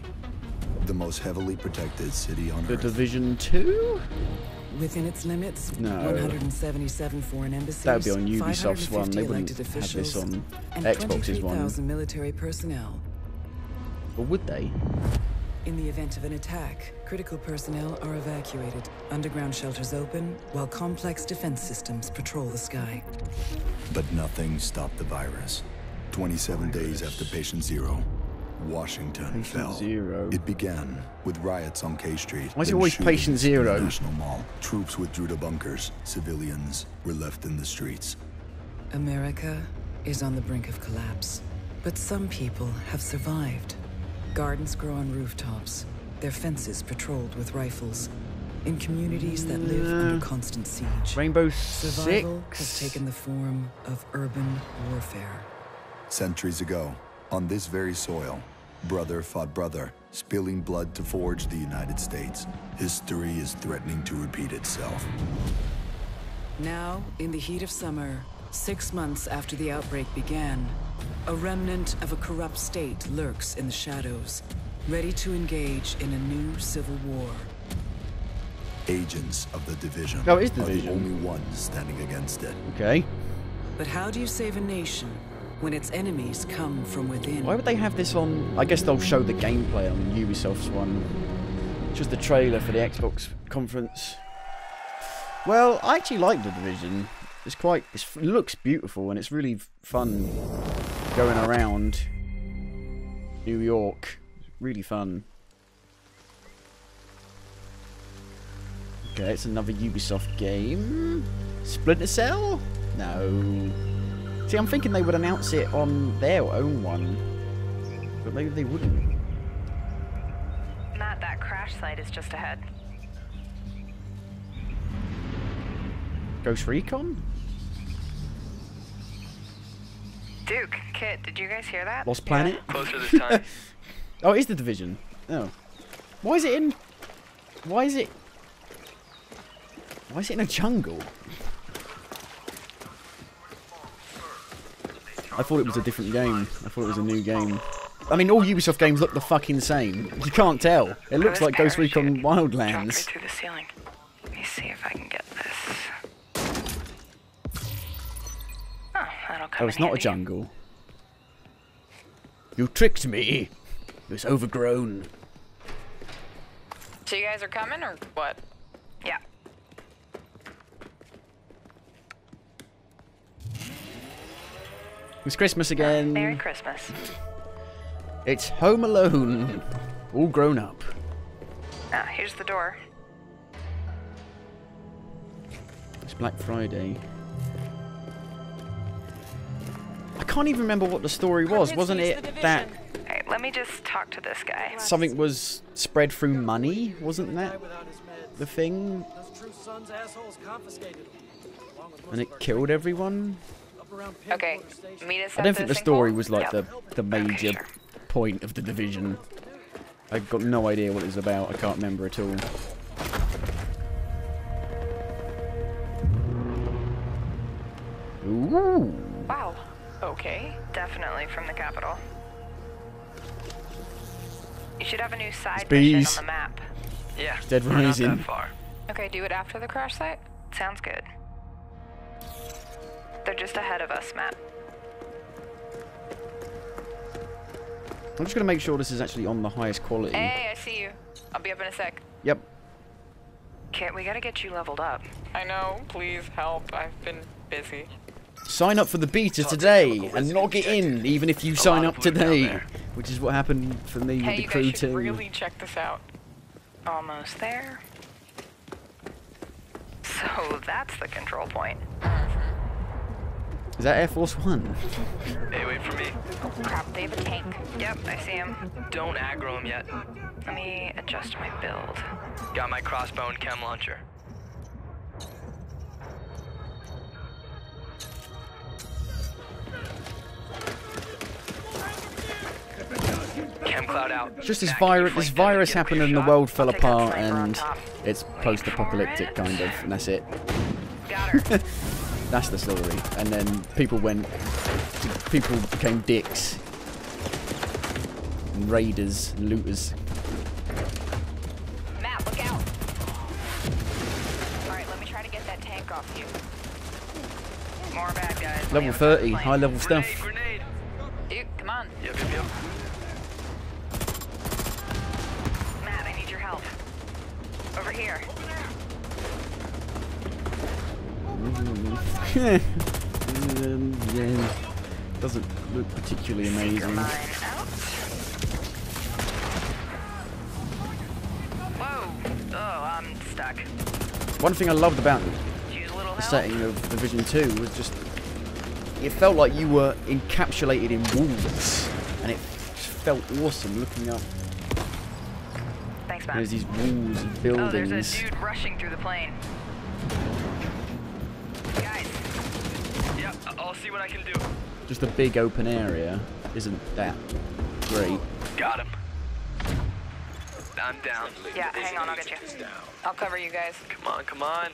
Speaker 16: the most heavily protected city on Earth.
Speaker 1: The Division 2?
Speaker 4: Within its limits,
Speaker 1: No.
Speaker 4: 177 foreign embassies,
Speaker 1: That would be on Ubisoft's one. They wouldn't
Speaker 4: elected
Speaker 1: have this
Speaker 4: officials,
Speaker 1: on
Speaker 4: and
Speaker 1: Xbox's one.
Speaker 4: 23,000 military personnel.
Speaker 1: Or would they?
Speaker 4: In the event of an attack, critical personnel are evacuated, underground shelters open, while complex defense systems patrol the sky.
Speaker 16: But nothing stopped the virus. 27 days after Patient Zero, Washington fell.
Speaker 1: Zero.
Speaker 16: It began with riots on K Street.
Speaker 1: Why is it
Speaker 16: then
Speaker 1: always
Speaker 16: shootings
Speaker 1: Patient
Speaker 16: in the
Speaker 1: Zero?
Speaker 16: National Mall. Troops withdrew to bunkers. Civilians were left in the streets.
Speaker 4: America is on the brink of collapse, but some people have survived. Gardens grow on rooftops, their fences patrolled with rifles. In communities that live under constant siege,
Speaker 1: Rainbow
Speaker 4: survival
Speaker 1: Six
Speaker 4: has taken the form of urban warfare.
Speaker 16: Centuries ago, on this very soil, brother fought brother, spilling blood to forge the United States. History is threatening to repeat itself.
Speaker 4: Now, in the heat of summer, 6 months after the outbreak began, a remnant of a corrupt state lurks in the shadows, ready to engage in a new civil war.
Speaker 16: Agents of the Division
Speaker 1: Oh, it is
Speaker 16: are the
Speaker 1: Division.
Speaker 16: only ones standing against it.
Speaker 1: Okay.
Speaker 4: But how do you save a nation when its enemies come from within?
Speaker 1: Why would they have this on... I guess they'll show the gameplay on Ubisoft's one. Just the trailer for the Xbox conference. Well, I actually like The Division. It's quite... it looks beautiful and it's really fun going around New York. It's really fun. Okay, it's another Ubisoft game. Splinter Cell? No. See, I'm thinking they would announce it on their own one. But maybe they wouldn't.
Speaker 5: Matt, that crash site is just ahead.
Speaker 1: Ghost Recon?
Speaker 5: Duke, Kit, did you guys hear that?
Speaker 1: Lost Planet?
Speaker 5: Closer this time.
Speaker 1: Oh, it is The Division. Oh. Why is it in... Why is it in a jungle? I thought it was a different game. I thought it was a new game. I mean, all Ubisoft games look the fucking same. You can't tell. It looks like Ghost Recon Wildlands.
Speaker 5: Dropped right through the ceiling. Let me see if I can get this. Oh, that'll come
Speaker 1: Oh, it's not a
Speaker 5: handy.
Speaker 1: jungle. You tricked me. It was overgrown.
Speaker 5: So you guys are coming, or what? Yeah.
Speaker 1: It's Christmas again.
Speaker 5: Merry Christmas.
Speaker 1: It's Home Alone. All grown up.
Speaker 5: Ah, here's the door.
Speaker 1: It's Black Friday. I can't even remember what the story was. Wasn't it that
Speaker 5: Hey, let me just talk to this guy.
Speaker 1: something was spread through money? Wasn't that the thing? And it killed everyone?
Speaker 5: Okay, meet us
Speaker 1: I
Speaker 5: at
Speaker 1: don't think the
Speaker 5: sinkhole?
Speaker 1: story was like
Speaker 5: Yep.
Speaker 1: the major point of the Division. I got no idea what it was about. I can't remember at all. Ooh.
Speaker 5: Wow. Okay, definitely from the capital. You should have a new side mission on the map.
Speaker 7: Yeah,
Speaker 1: Dead
Speaker 7: we're not
Speaker 1: Rising.
Speaker 7: that far.
Speaker 5: Okay, do it after the crash site? Sounds good. They're just ahead of us, Matt.
Speaker 1: I'm just going to make sure this is actually on the highest quality.
Speaker 5: Hey, I see you. I'll be up in a sec.
Speaker 1: Yep.
Speaker 5: Kit, we gotta get you leveled up.
Speaker 7: I know, please help. I've been busy.
Speaker 1: Sign up for the beta today and log it in, even if you sign up today. Which is what happened for me
Speaker 5: Hey,
Speaker 1: with the
Speaker 5: you
Speaker 1: crew
Speaker 5: guys should
Speaker 1: too.
Speaker 7: Really check this out.
Speaker 5: Almost there. So that's the control point.
Speaker 1: Is that Air Force One?
Speaker 7: Hey, wait for me.
Speaker 5: Crap, they have a tank. Yep, I see him.
Speaker 7: Don't aggro him yet.
Speaker 5: Let me adjust my build.
Speaker 7: Got my crossbow and chem launcher. Chem cloud out.
Speaker 1: Just this virus happened and the world fell apart and it's post-apocalyptic kind of, and that's it.
Speaker 5: Got her.
Speaker 1: That's the story. And then people became dicks. And raiders, and looters.
Speaker 5: Matt, look out. Alright, let me try to get that tank off you. More bad guys.
Speaker 1: Level 30, high level stuff.
Speaker 7: Grenade.
Speaker 5: Dude, come on.
Speaker 7: Yep.
Speaker 5: Matt, I need your help. Over here.
Speaker 1: Yeah. Doesn't look particularly amazing.
Speaker 5: Whoa! Oh, I'm stuck.
Speaker 1: One thing I loved about the setting of Division 2 was just it felt like you were encapsulated in walls, and it felt awesome looking up.
Speaker 5: Thanks, Matt.
Speaker 1: There's these walls and buildings.
Speaker 5: Oh, there's a dude rushing through the plane. Guys.
Speaker 7: Yep, I'll see what I can do.
Speaker 1: Just a big open area isn't that great.
Speaker 7: Got him. I'm down.
Speaker 5: Yeah, hang on, I'll get you. I'll cover you guys.
Speaker 7: Come on.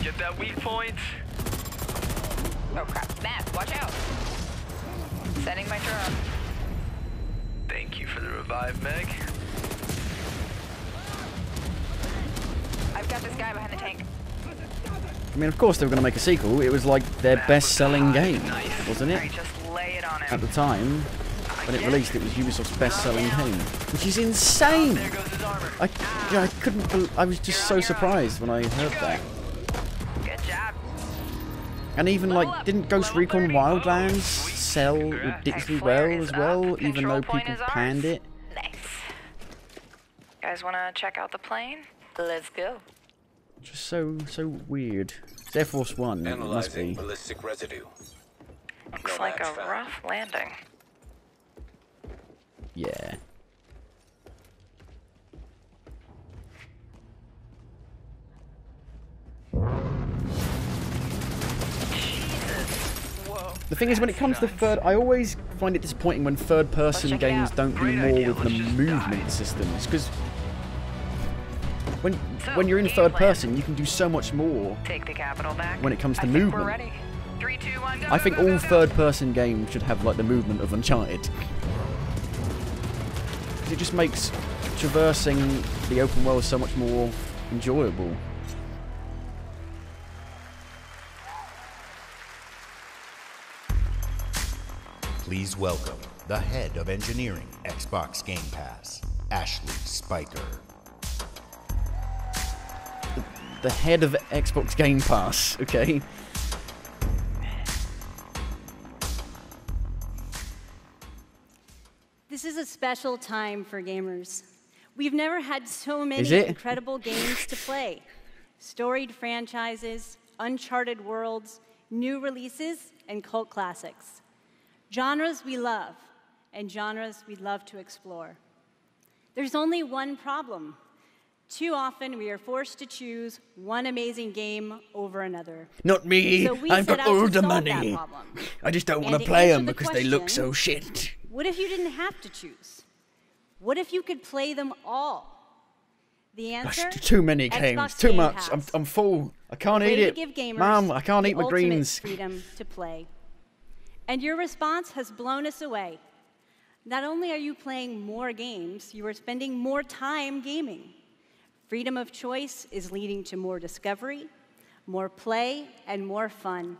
Speaker 7: Get that weak point.
Speaker 5: Oh crap, Matt, watch out. Sending my drone.
Speaker 7: Thank you for the revive, Meg.
Speaker 5: I've got this guy behind the tank.
Speaker 1: I mean, of course they were going to make a sequel. It was like their best-selling game, wasn't it?
Speaker 5: Alright, just lay it on him.
Speaker 1: At the time, when it released, it was Ubisoft's best-selling game, which is insane. I couldn't. I was just so surprised when I heard that.
Speaker 5: Good job.
Speaker 1: And even like, didn't Ghost Recon Wildlands sell ridiculously well as well, even though people panned it?
Speaker 5: Nice. Guys, wanna check out the plane? Let's go.
Speaker 1: Just so weird. It's Air Force One. It must be.
Speaker 22: Ballistic residue.
Speaker 5: Looks like a rough landing.
Speaker 1: Yeah. The thing is, when it comes to I always find it disappointing when third-person games don't do more with the movement systems, because when you're in third person, you can do so much more.
Speaker 5: Take the capital back.
Speaker 1: When it comes to
Speaker 5: I think
Speaker 1: movement.
Speaker 5: We're ready. 3, 2, 1, go,
Speaker 1: I think all third-person games should have like the movement of Uncharted. It just makes traversing the open world so much more enjoyable.
Speaker 2: Please welcome the head of engineering, Xbox Game Pass, Ashley Spiker.
Speaker 1: The head of Xbox Game Pass, okay?
Speaker 8: This is a special time for gamers. We've never had so many incredible games to play. Storied franchises, uncharted worlds, new releases, and cult classics. Genres we love, and genres we'd love to explore. There's only one problem. Too often, we are forced to choose one amazing game over another.
Speaker 1: Not me.
Speaker 8: So we
Speaker 1: I've
Speaker 8: set
Speaker 1: got
Speaker 8: out
Speaker 1: all
Speaker 8: to
Speaker 1: the
Speaker 8: solve that
Speaker 1: money.
Speaker 8: problem.
Speaker 1: I just don't want
Speaker 8: And
Speaker 1: to
Speaker 8: to
Speaker 1: play
Speaker 8: answer
Speaker 1: them
Speaker 8: the
Speaker 1: because they look so
Speaker 8: question,
Speaker 1: shit.
Speaker 8: What if you didn't have to choose? What if you could play them all? The answer?
Speaker 1: That's too many games.
Speaker 8: Xbox
Speaker 1: Too
Speaker 8: Game
Speaker 1: much.
Speaker 8: Pass.
Speaker 1: I'm full. I can't
Speaker 8: Way
Speaker 1: eat
Speaker 8: to
Speaker 1: it.
Speaker 8: give gamers
Speaker 1: Mom, I can't
Speaker 8: the
Speaker 1: eat my
Speaker 8: ultimate
Speaker 1: greens.
Speaker 8: freedom to play. And your response has blown us away. Not only are you playing more games, you are spending more time gaming. Freedom of choice is leading to more discovery, more play, and more fun.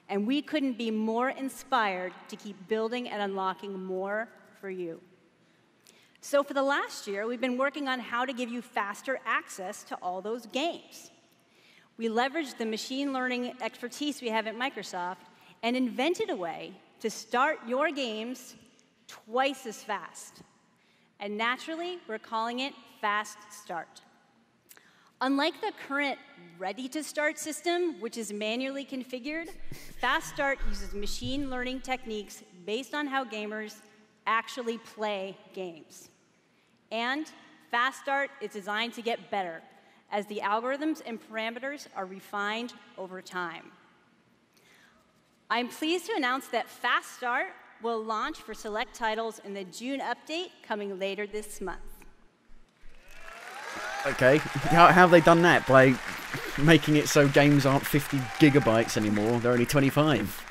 Speaker 8: And we couldn't be more inspired to keep building and unlocking more for you. So for the last year, we've been working on how to give you faster access to all those games. We leveraged the machine learning expertise we have at Microsoft and invented a way to start your games twice as fast. And naturally, we're calling it Fast Start. Unlike the current ready-to-start system, which is manually configured, Fast Start uses machine learning techniques based on how gamers actually play games. And Fast Start is designed to get better as the algorithms and parameters are refined over time. I'm pleased to announce that Fast Start will launch for select titles in the June update coming later this month.
Speaker 1: Okay, how have they done that? By making it so games aren't 50 gigabytes anymore, they're only 25.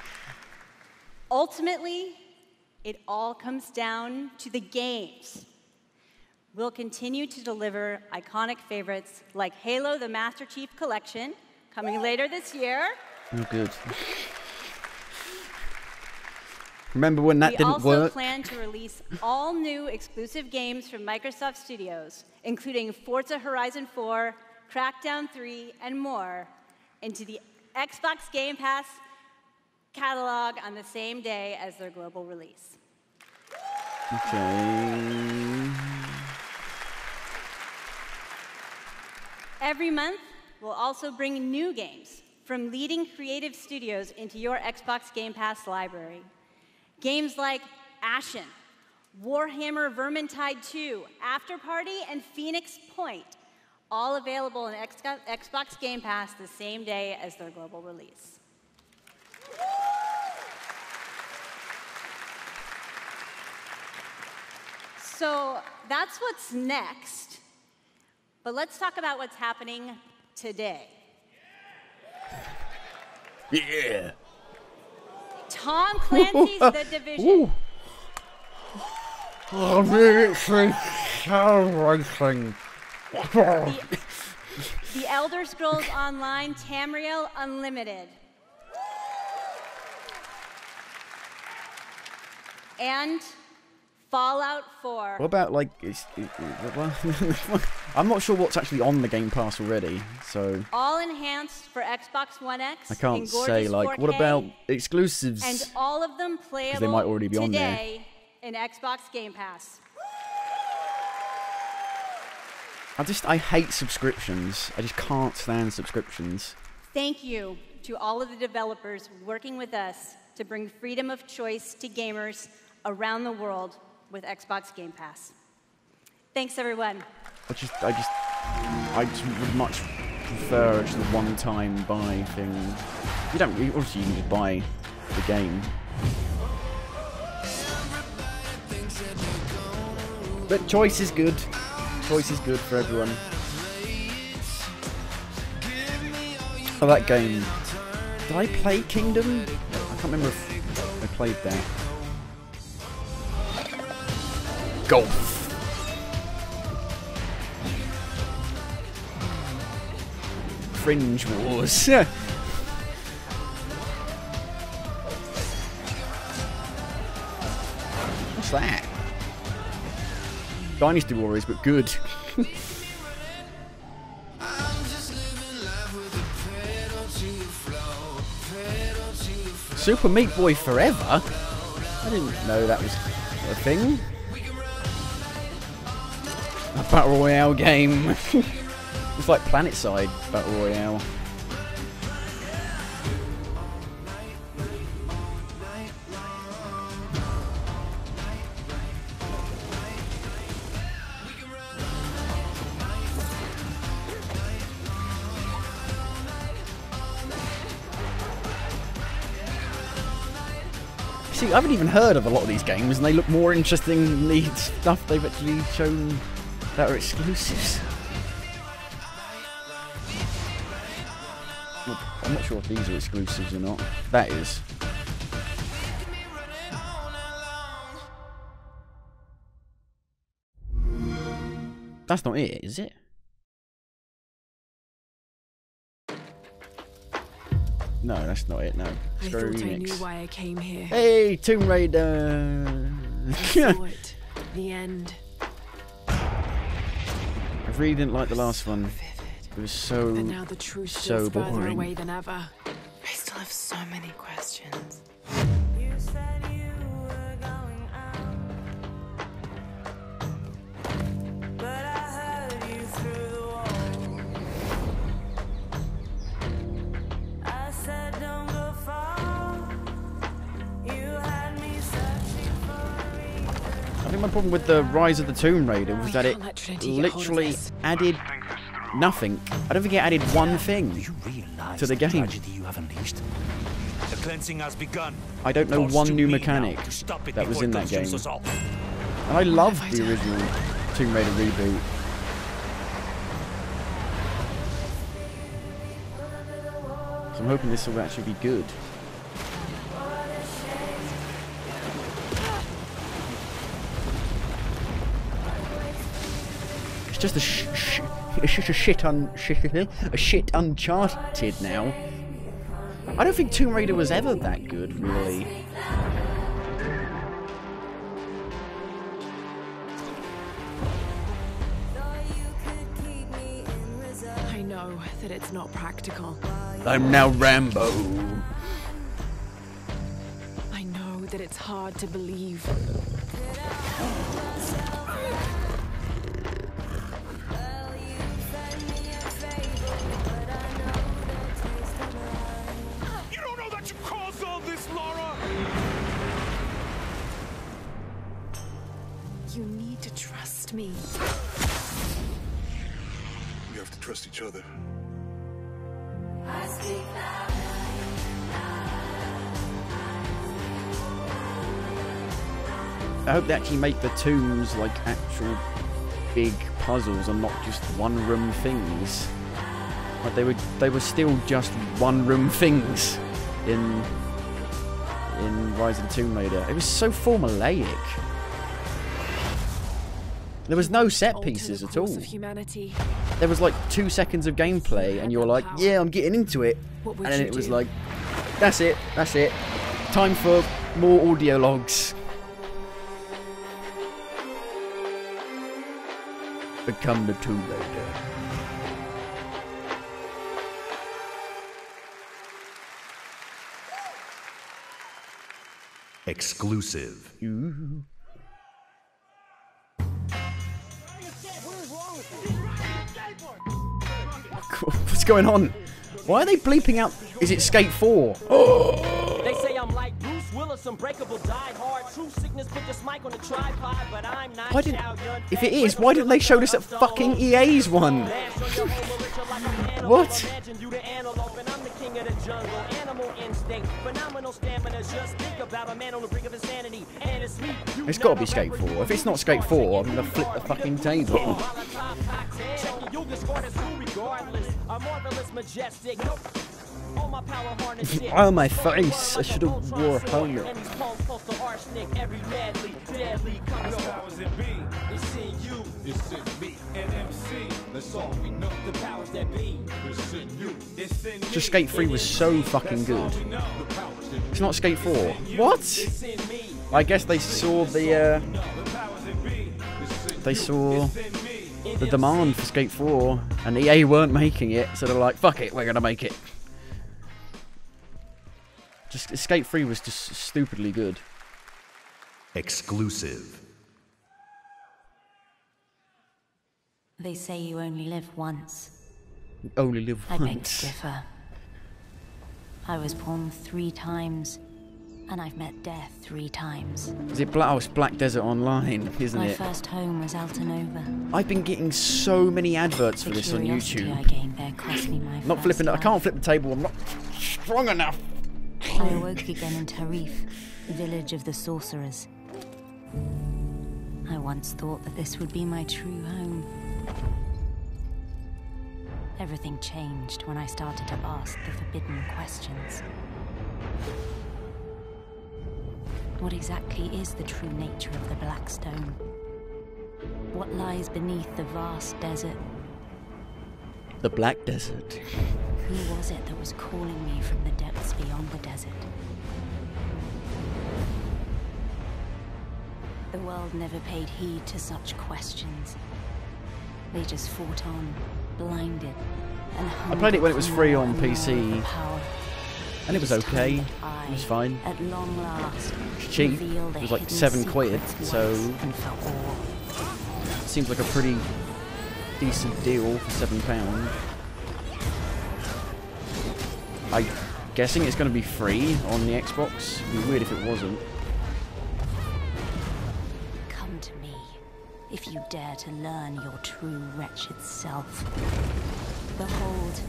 Speaker 8: Ultimately, it all comes down to the games. We'll continue to deliver iconic favorites like Halo the Master Chief Collection, coming later this year.
Speaker 1: Oh, good. Remember when that didn't work?
Speaker 8: We also plan to release all new exclusive games from Microsoft Studios, including Forza Horizon 4, Crackdown 3, and more, into the Xbox Game Pass catalog on the same day as their global release.
Speaker 1: Okay.
Speaker 8: Every month, we'll also bring new games from leading creative studios into your Xbox Game Pass library. Games like Ashen, Warhammer Vermintide 2, After Party, and Phoenix Point, all available in Xbox Game Pass the same day as their global release. So that's what's next, but let's talk about what's happening today.
Speaker 1: Yeah.
Speaker 8: Tom Clancy's The Division.
Speaker 1: I'm really celebrating.
Speaker 8: The Elder Scrolls Online Tamriel Unlimited. And Fallout 4.
Speaker 1: What about, like, I'm not sure what's actually on the Game Pass already, so
Speaker 8: All enhanced for Xbox One X.
Speaker 1: I can't
Speaker 8: in
Speaker 1: say,
Speaker 8: gorgeous
Speaker 1: like,
Speaker 8: 4K,
Speaker 1: what about exclusives?
Speaker 8: And all of them playable
Speaker 1: they might already be on there.
Speaker 8: today in Xbox Game Pass.
Speaker 1: I hate subscriptions. I just can't stand subscriptions.
Speaker 8: Thank you to all of the developers working with us to bring freedom of choice to gamers around the world with Xbox Game Pass. Thanks, everyone.
Speaker 1: I just would much prefer just the one-time buy thing. Obviously you can just buy the game. But choice is good. Choice is good for everyone. Oh, that game. Did I play Kingdom? I can't remember if I played that. Golf. Fringe Wars. What's that? Dynasty Warriors, but good. Super Meat Boy Forever? I didn't know that was a thing. A Battle Royale game. It's like Planetside Battle Royale. See, I haven't even heard of a lot of these games, and they look more interesting than the stuff they've actually shown that are exclusives. I'm not sure if these are exclusives or not. That is. That's not it, is it? No, that's not it, no.
Speaker 18: I thought I knew why I came here.
Speaker 1: Hey, Tomb Raider!
Speaker 18: I saw it. The end.
Speaker 1: I really didn't like the last one. It was so,
Speaker 18: But now the truth
Speaker 1: so
Speaker 18: feels further
Speaker 1: boring.
Speaker 18: away than ever. I still have so many questions.
Speaker 1: I think my problem with the Rise of the Tomb Raider was that it literally added nothing. I don't think it added one thing to the game.
Speaker 6: You have unleashed. The cleansing has begun.
Speaker 1: I don't know one new mechanic that was in that game. And I loved the original Tomb Raider reboot. So I'm hoping this will actually be good. It's just a shit Uncharted now. I don't think Tomb Raider was ever that good, really.
Speaker 18: I know that it's not practical.
Speaker 1: I'm now Rambo.
Speaker 18: I know that it's hard to believe.
Speaker 12: You don't know that you caused all this, Laura!
Speaker 18: You need to trust me.
Speaker 12: We have to trust each other.
Speaker 1: I hope they actually make the tombs like actual big puzzles and not just one-room things. Like they were still just one-room things in Rise of the Tomb Raider. It was so formulaic. There was no set pieces at all. There was like 2 seconds of gameplay and you're like, yeah, I'm getting into it. And then it was like, that's it. Time for more audio logs. Become the Tomb Raider.
Speaker 2: Exclusive.
Speaker 1: Ooh. What's going on? Why are they bleeping out? Is it Skate 4? Oh!
Speaker 10: They say I'm like Bruce Willis, unbreakable, die hard. True sickness, put this mic on the tripod, but I'm not.
Speaker 1: Why didn't? If it is, why didn't they show this at fucking EA's one? What? It's got to be Skate 4. If it's not Skate 4, I'm gonna flip the fucking table. Oh, my face! I should have wore a helmet. Just Skate 3 was so fucking good. It's not Skate 4. What? I guess they saw the demand for Skate 4, and EA weren't making it, so they're like, fuck it, we're gonna make it. Just Skate 3 was just stupidly good.
Speaker 2: Exclusive.
Speaker 23: They say you only live once.
Speaker 1: You only live
Speaker 23: I beg
Speaker 1: once.
Speaker 23: to differ. I was born 3 times, and I've met death 3 times.
Speaker 1: Is it Black Desert Online, isn't
Speaker 23: My
Speaker 1: it?
Speaker 23: first home was Altanova.
Speaker 1: I've been getting so many adverts for
Speaker 23: The
Speaker 1: this on
Speaker 23: curiosity
Speaker 1: YouTube.
Speaker 23: I gained there cost me my
Speaker 1: Not
Speaker 23: first
Speaker 1: flipping. I
Speaker 23: life.
Speaker 1: can't flip the table. I'm not strong enough.
Speaker 23: I awoke again in Tarif, village of the sorcerers. I once thought that this would be my true home. Everything changed when I started to ask the forbidden questions. What exactly is the true nature of the Black Stone? What lies beneath the vast desert?
Speaker 1: The Black Desert.
Speaker 23: Who was it that was calling me from the depths beyond the desert? The world never paid heed to such questions. They just fought on, blinded, and
Speaker 1: I played it when it was free on PC, and it was okay. It was fine.
Speaker 23: At long last,
Speaker 1: It's cheap. It was like £7, so it seems like a pretty decent deal for £7. I'm guessing it's going to be free on the Xbox. It'd be weird if it wasn't.
Speaker 23: Come to me, if you dare to learn your true wretched self. Behold,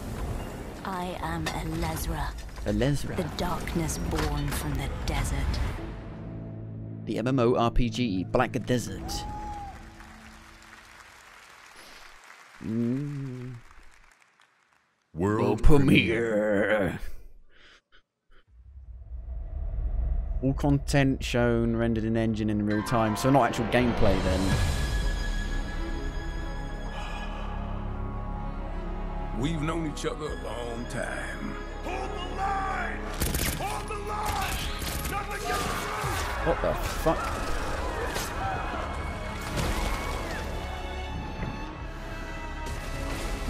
Speaker 23: I am Elezra.
Speaker 1: Elezra.
Speaker 23: The darkness born from the desert.
Speaker 1: The MMORPG Black Desert.
Speaker 12: World
Speaker 1: premiere. All content shown, rendered in engine in real time. So not actual gameplay then.
Speaker 12: We've known each other a long time. Hold the line! Hold the line! Nothing gets through!
Speaker 1: What the fuck?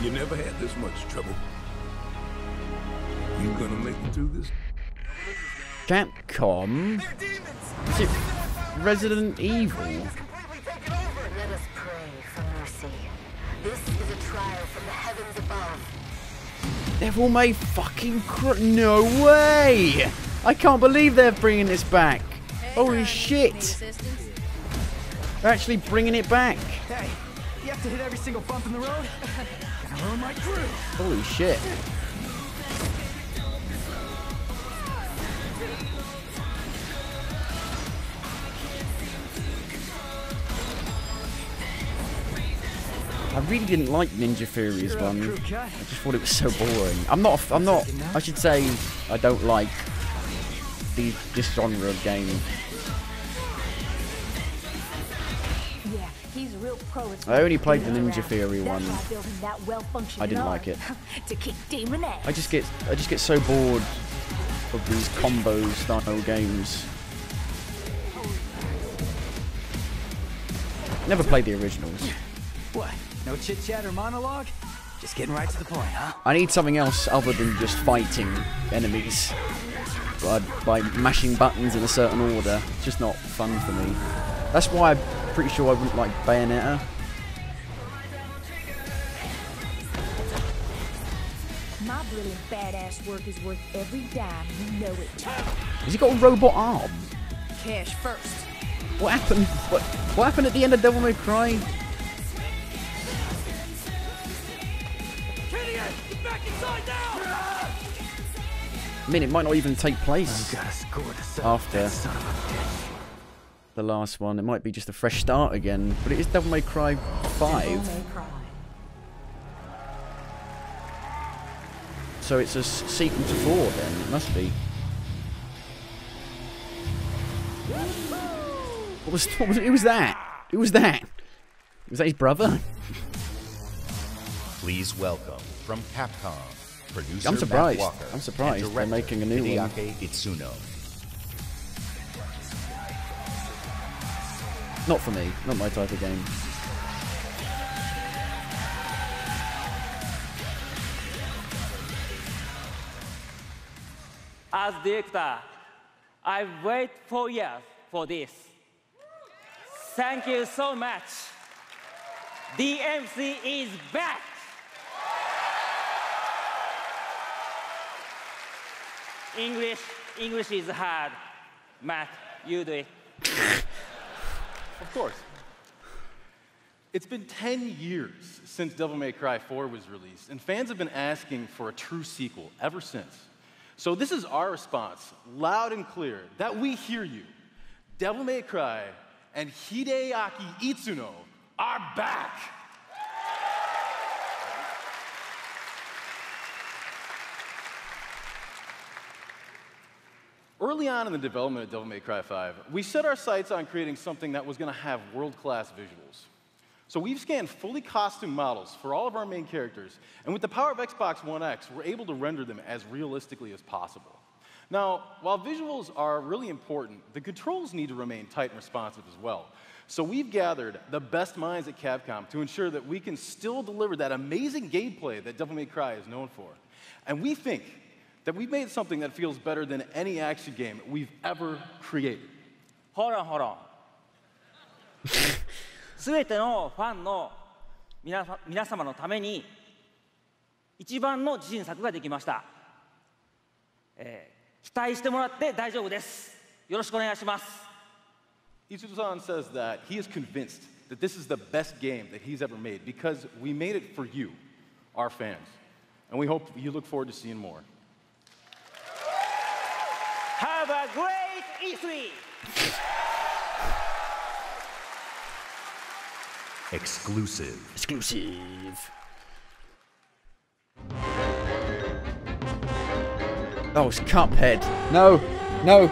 Speaker 12: You never had this much trouble. You gonna make it through this?
Speaker 1: Capcom? Is it Resident Evil?
Speaker 11: Let us pray for mercy. This is a trial from the heavens above.
Speaker 1: They've all made fucking no way! I can't believe they're bringing this back. Holy shit! They're actually bringing it back.
Speaker 9: Hey, you have to hit every single bump in the road? Gonna ruin my crew.
Speaker 1: Holy shit. I really didn't like Ninja Theory's one. I just thought it was so boring. I'm not, I should say, I don't like this genre of game.
Speaker 11: Yeah, he's a real pro.
Speaker 1: I only played the Ninja Theory one. I didn't like it.
Speaker 11: To kick demon ass.
Speaker 1: I just get so bored of these combo style games. Never played the originals.
Speaker 9: What? No chit-chat or monologue? Just getting right to the point, huh?
Speaker 1: I need something else other than just fighting enemies by mashing buttons in a certain order. It's just not fun for me. That's why I'm pretty sure I wouldn't like Bayonetta.
Speaker 11: My brilliant badass work is worth every dime. You know it.
Speaker 1: Has he got a robot arm?
Speaker 11: Cash first.
Speaker 1: What happened? What happened at the end of Devil May Cry? I mean, it might not even take place after the last one. It might be just a fresh start again. But it is Devil May Cry 5. So it's a sequel to 4 then. It must be. Who was that? Who was that? Was that his brother?
Speaker 2: Please welcome from Capcom, producer
Speaker 1: I'm surprised.
Speaker 2: Matt Walker,
Speaker 1: I'm surprised
Speaker 2: and
Speaker 1: they're making a new one.
Speaker 2: Hideaki Itsuno.
Speaker 1: Not for me. Not my type of game.
Speaker 10: As director, I wait 4 years for this. Thank you so much. DMC is back. English is hard. Matt, you do it.
Speaker 13: Of course. It's been 10 years since Devil May Cry 4 was released, and fans have been asking for a true sequel ever since. So this is our response, loud and clear, that we hear you. Devil May Cry and Hideaki Itsuno are back. Early on in the development of Devil May Cry 5, we set our sights on creating something that was going to have world-class visuals. So we've scanned fully costumed models for all of our main characters, and with the power of Xbox One X, we're able to render them as realistically as possible. Now, while visuals are really important, the controls need to remain tight and responsive as well. So we've gathered the best minds at Capcom to ensure that we can still deliver that amazing gameplay that Devil May Cry is known for. And we think that we've made something that feels better than any action game we've ever created.
Speaker 10: Hold on, hold on. すべてのファンの皆様のために一番の自信作ができました。期待してもらって大丈夫です。よろしくお願いします。
Speaker 13: Itsuno-san says that he is convinced that this is the best game that he's ever made because we made it for you, our fans. And we hope you look forward to seeing more.
Speaker 10: Have a great E3!
Speaker 2: Exclusive.
Speaker 1: Oh, it's Cuphead. No, no.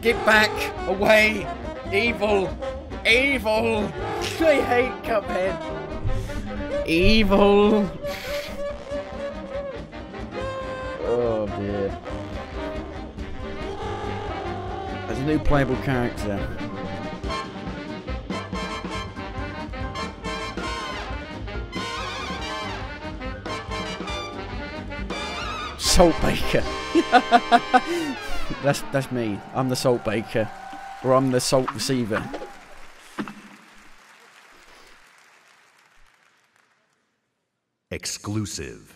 Speaker 1: Get back, away. Evil, evil. I hate Cuphead. Evil. Oh dear. There's a new playable character. Salt Baker. That's me. I'm the Salt Baker. Or I'm the Salt Receiver.
Speaker 2: Exclusive.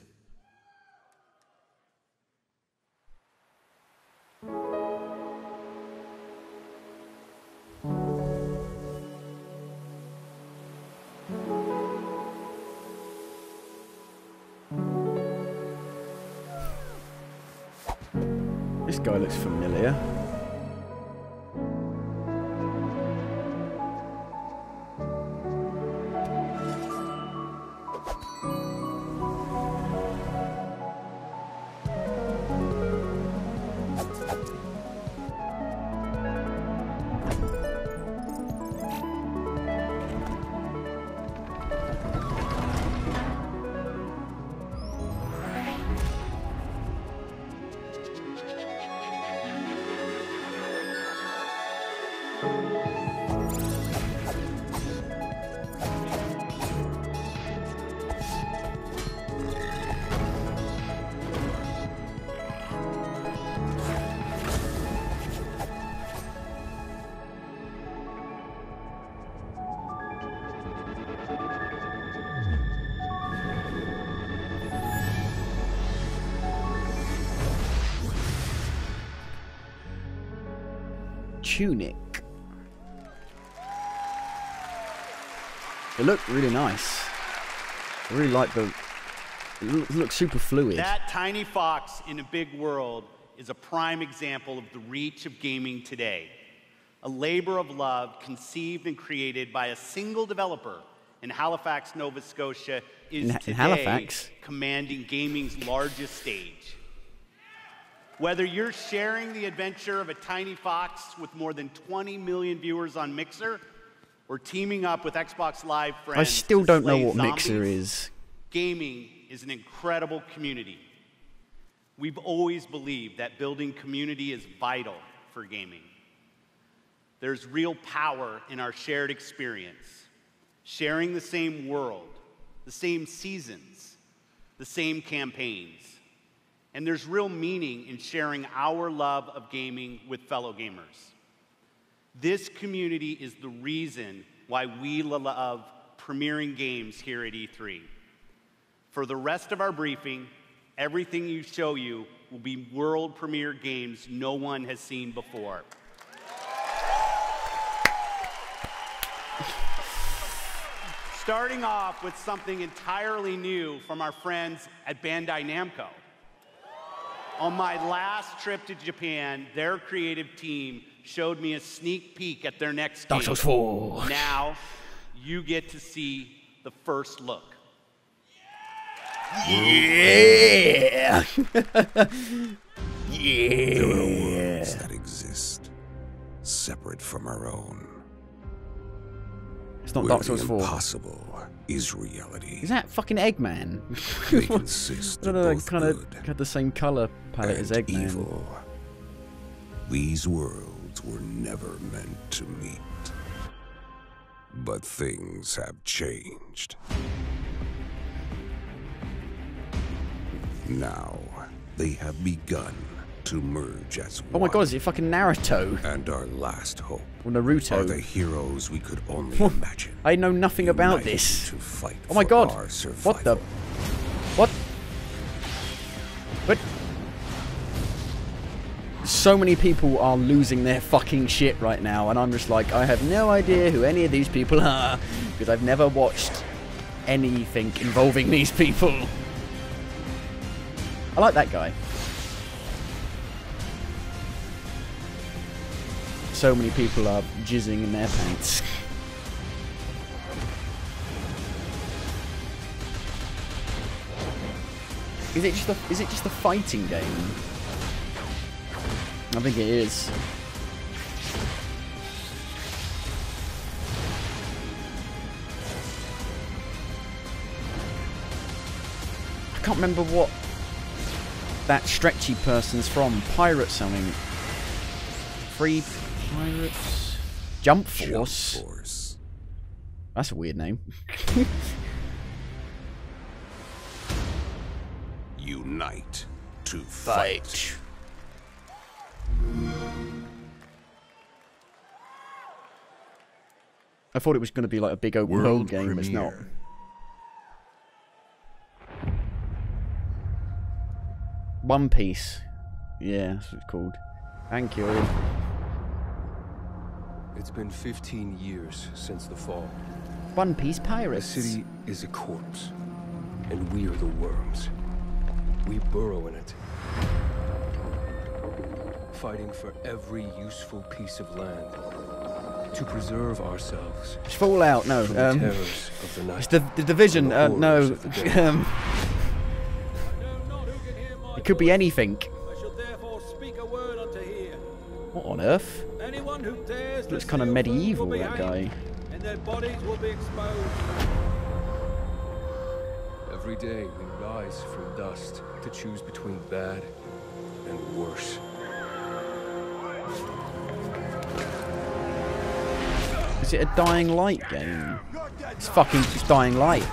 Speaker 1: This guy looks familiar. Tunic. It looked really nice. I really like the. It looks super fluid.
Speaker 3: That tiny fox in a big world is a prime example of the reach of gaming today. A labor of love conceived and created by a single developer in Halifax, Nova Scotia, is today commanding gaming's largest stage. Whether you're sharing the adventure of a tiny fox with more than 20 million viewers on Mixer, or teaming up with Xbox Live friends,
Speaker 1: I still don't know what Mixer is.
Speaker 3: Gaming is an incredible community. We've always believed that building community is vital for gaming. There's real power in our shared experience, sharing the same world, the same seasons, the same campaigns. And there's real meaning in sharing our love of gaming with fellow gamers. This community is the reason why we love premiering games here at E3. For the rest of our briefing, everything you show you will be world premiere games no one has seen before. Starting off with something entirely new from our friends at Bandai Namco. On my last trip to Japan, their creative team showed me a sneak peek at their next game.
Speaker 1: Dark Souls 4.
Speaker 3: Now, you get to see the first look.
Speaker 1: Yeah!
Speaker 12: There are worlds that exist, separate from our own.
Speaker 1: It's not Dark Souls 4.
Speaker 12: Impossible is reality.
Speaker 1: Is that fucking Eggman?
Speaker 12: They consist of both
Speaker 1: kind of
Speaker 12: good
Speaker 1: had the same color palette as
Speaker 12: and
Speaker 1: Eggman.
Speaker 12: evil. These worlds were never meant to meet. But things have changed. Now, they have begun to merge as one.
Speaker 1: Oh my god, is it fucking Naruto?
Speaker 12: And our last hope
Speaker 1: Or Naruto?
Speaker 12: are the heroes we could only imagine.
Speaker 1: I know nothing about this.
Speaker 12: To fight
Speaker 1: Oh my
Speaker 12: for
Speaker 1: god.
Speaker 12: our survival.
Speaker 1: What the? What? But so many people are losing their fucking shit right now, and I'm just like, I have no idea who any of these people are, because I've never watched anything involving these people. I like that guy. So many people are jizzing in their pants. Is it just a fighting game? I think it is. I can't remember what that stretchy person's from. Pirate something. Free Pirates? Jump Force?
Speaker 12: Jump Force.
Speaker 1: That's a weird name.
Speaker 12: Unite to fight.
Speaker 1: I thought it was going to be like a big open world game, but it's not. One Piece. Yeah, that's what it's called. Thank you.
Speaker 17: It's been 15 years since the fall.
Speaker 1: One Piece Pirates.
Speaker 17: The city is a corpse, and we are the worms. We burrow in it, fighting for every useful piece of land to preserve ourselves.
Speaker 1: It's Fallout, no.
Speaker 17: From the terrors of the night.
Speaker 1: It's the Division, no. It could be anything. What on earth? Looks kind of medieval, that guy.
Speaker 19: And their bodies will be exposed.
Speaker 17: Every day we rise from dust to choose between bad and worse.
Speaker 1: Is it a Dying Light game? It's Dying Light,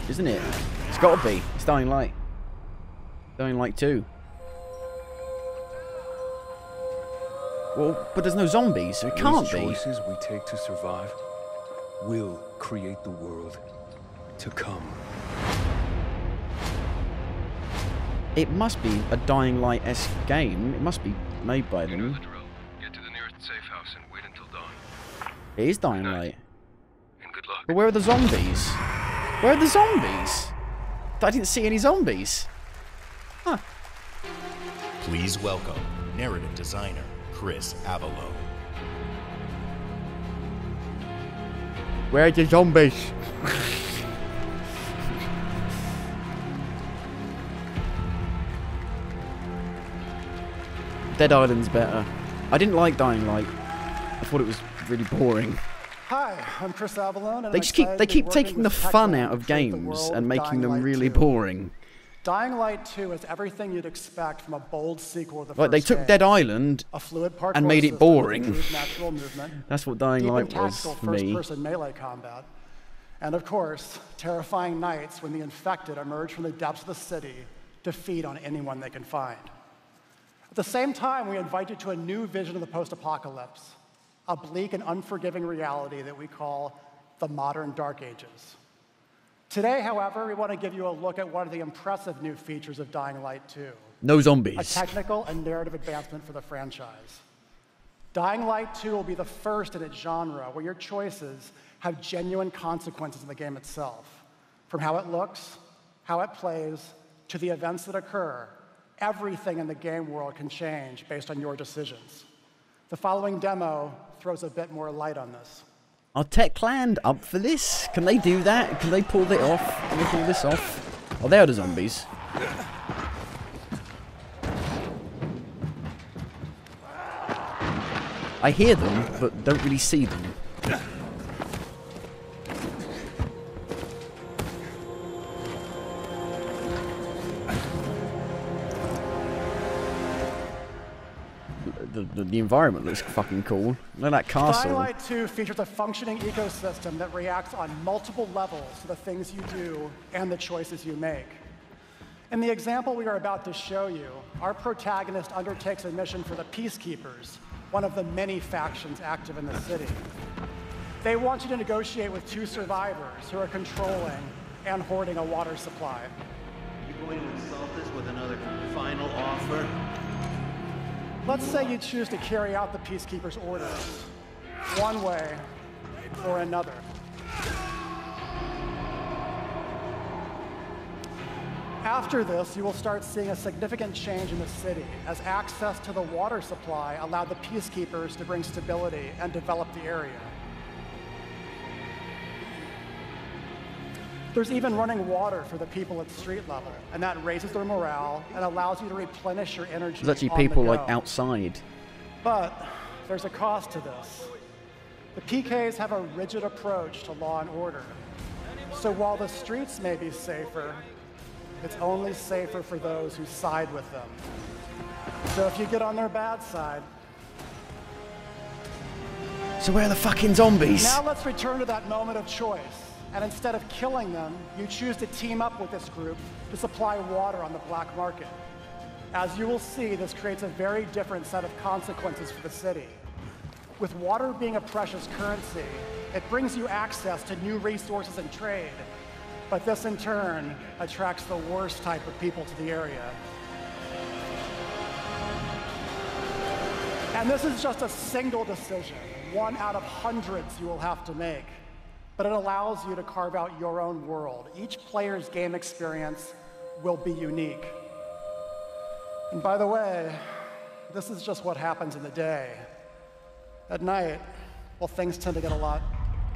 Speaker 1: isn't it? It's got to be. It's Dying Light. Dying Light 2. Well, but there's no zombies, so it can't be.
Speaker 17: The choices we take to survive will create the world to come.
Speaker 1: It must be a Dying Light-esque game. It must be made by them.
Speaker 17: You know the drill. Get to the nearest safe house and wait until dawn.
Speaker 1: It is Dying Light.
Speaker 17: And good luck.
Speaker 1: But where are the zombies? Where are the zombies? I didn't see any zombies. Huh.
Speaker 2: Please welcome narrative designer Chris Avalo.
Speaker 1: Where are the zombies? Dead Island's better. I didn't like Dying Light. I thought it was really boring.
Speaker 20: Hi, I'm Chris Avalone, and
Speaker 1: They keep taking the fun out of games and making them really boring.
Speaker 20: Dying Light 2 is everything you'd expect from a bold sequel to the
Speaker 1: Like they
Speaker 20: first
Speaker 1: took
Speaker 20: game.
Speaker 1: Dead Island
Speaker 20: A fluid parkour
Speaker 1: and made it
Speaker 20: system
Speaker 1: boring.
Speaker 20: with natural movement,
Speaker 1: That's what Dying
Speaker 20: deep
Speaker 1: Light
Speaker 20: and
Speaker 1: was
Speaker 20: tactical
Speaker 1: for me.
Speaker 20: first-person melee combat, and of course, terrifying nights when the infected emerge from the depths of the city to feed on anyone they can find. At the same time, we invite you to a new vision of the post-apocalypse, a bleak and unforgiving reality that we call the modern Dark Ages. Today, however, we want to give you a look at one of the impressive new features of Dying Light 2.
Speaker 1: No zombies.
Speaker 20: A technical and narrative advancement for the franchise. Dying Light 2 will be the first in its genre where your choices have genuine consequences in the game itself. From how it looks, how it plays, to the events that occur, Everything in the game world can change based on your decisions. The following demo throws a bit more light on this.
Speaker 1: Are Techland up for this? Can they do that? Can they pull it off? Can they pull this off? Oh, they are the zombies. I hear them, but don't really see them. The environment looks fucking cool. Look at that castle.
Speaker 20: Dying Light 2 features a functioning ecosystem that reacts on multiple levels to the things you do and the choices you make. In the example we are about to show you, our protagonist undertakes a mission for the Peacekeepers, one of the many factions active in the city. They want you to negotiate with 2 survivors who are controlling and hoarding a water supply.
Speaker 14: You going to insult us with another final offer?
Speaker 20: Let's say you choose to carry out the Peacekeepers' orders, one way or another. After this, you will start seeing a significant change in the city, as access to the water supply allowed the Peacekeepers to bring stability and develop the area. There's even running water for the people at street level, and that raises their morale and allows you to replenish your energy.
Speaker 1: There's actually people like outside.
Speaker 20: But there's a cost to this. The PKs have a rigid approach to law and order. So while the streets may be safer, it's only safer for those who side with them. So if you get on their bad side...
Speaker 1: So where are the fucking zombies?
Speaker 20: Now let's return to that moment of choice. And instead of killing them, you choose to team up with this group to supply water on the black market. As you will see, this creates a very different set of consequences for the city. With water being a precious currency, it brings you access to new resources and trade. But this, in turn, attracts the worst type of people to the area. And this is just a single decision, one out of hundreds you will have to make. But it allows you to carve out your own world. Each player's game experience will be unique. And by the way, this is just what happens in the day. At night, well, things tend to get a lot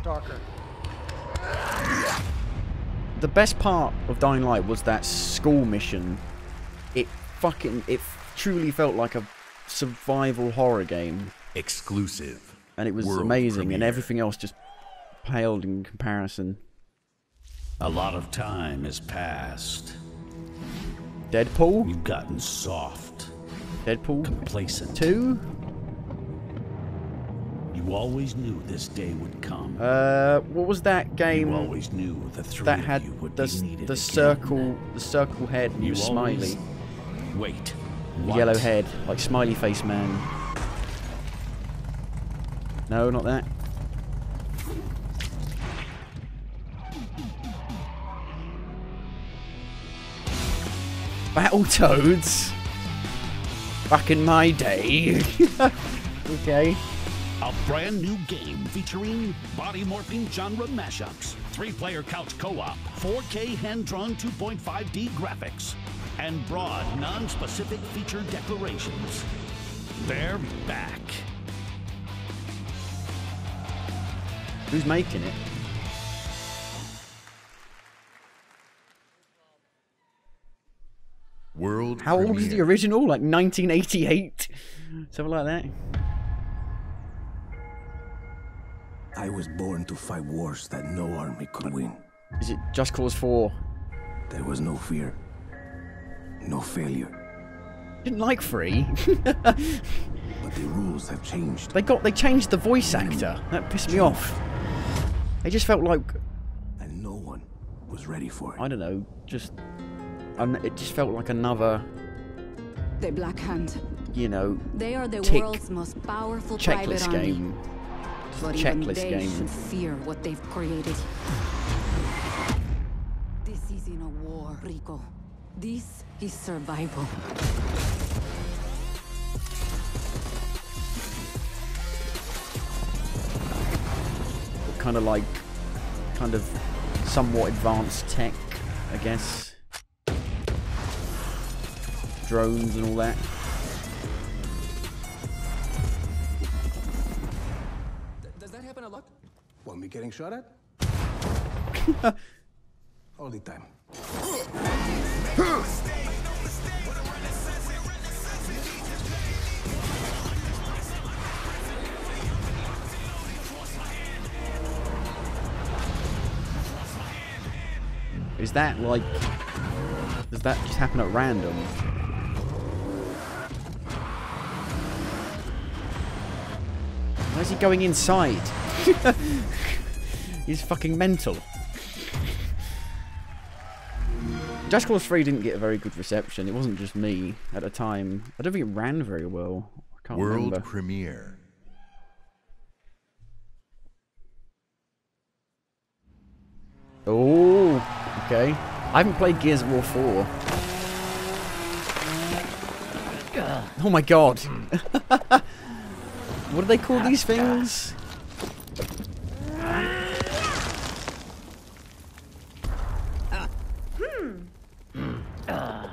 Speaker 20: darker.
Speaker 1: The best part of Dying Light was that school mission. It truly felt like a survival horror game.
Speaker 2: Exclusive.
Speaker 1: And it was
Speaker 2: World
Speaker 1: amazing,
Speaker 2: premiere.
Speaker 1: and everything else just paled in comparison.
Speaker 6: A lot of time has passed.
Speaker 1: Deadpool?
Speaker 6: You've gotten soft.
Speaker 1: Deadpool?
Speaker 6: Complacent.
Speaker 1: 2?
Speaker 6: You always knew this day would come.
Speaker 1: What was that game?
Speaker 6: You always knew the three
Speaker 1: that
Speaker 6: of
Speaker 1: had
Speaker 6: you would
Speaker 1: the
Speaker 6: be needed
Speaker 1: the
Speaker 6: again.
Speaker 1: circle head and
Speaker 6: You
Speaker 1: was smiley.
Speaker 6: always... Wait.
Speaker 1: The
Speaker 6: What?
Speaker 1: yellow head, like smiley face man. No, not that. Battletoads? Back in my day. Okay.
Speaker 15: A brand new game featuring body morphing genre mashups, 3-player couch co-op, 4K hand-drawn 2.5D graphics, and broad, non-specific feature declarations. They're back.
Speaker 1: Who's making it?
Speaker 2: World
Speaker 1: How old is the original? Like 1988? Something like that.
Speaker 21: I was born to fight wars that no army could win.
Speaker 1: Is it Just Cause 4?
Speaker 21: There was no fear. No failure.
Speaker 1: Didn't like 3.
Speaker 21: But the rules have changed.
Speaker 1: They changed the voice actor. That pissed me off. It just felt like...
Speaker 21: And no one was ready for it.
Speaker 1: I don't know, just... it just felt like another,
Speaker 24: The Black Hand.
Speaker 1: you know,
Speaker 24: They are the
Speaker 1: tick
Speaker 24: world's most powerful private
Speaker 1: checklist
Speaker 24: army.
Speaker 1: game. Just
Speaker 24: But
Speaker 1: a
Speaker 24: even
Speaker 1: checklist
Speaker 24: they
Speaker 1: game.
Speaker 24: should fear what they've created. This isn't a war, Rico. This is survival.
Speaker 1: Kind of somewhat advanced tech, I guess. drones and all that.
Speaker 21: Does that happen a lot? Want me getting shot at? All the time.
Speaker 1: Is that like... Does that just happen at random? Why is he going inside? He's fucking mental. Just Cause 3 didn't get a very good reception. It wasn't just me at the time. I don't think it ran very well. I can't remember.
Speaker 2: World premiere.
Speaker 1: Oh, okay. I haven't played Gears of War 4. Oh my god. What do they call these things?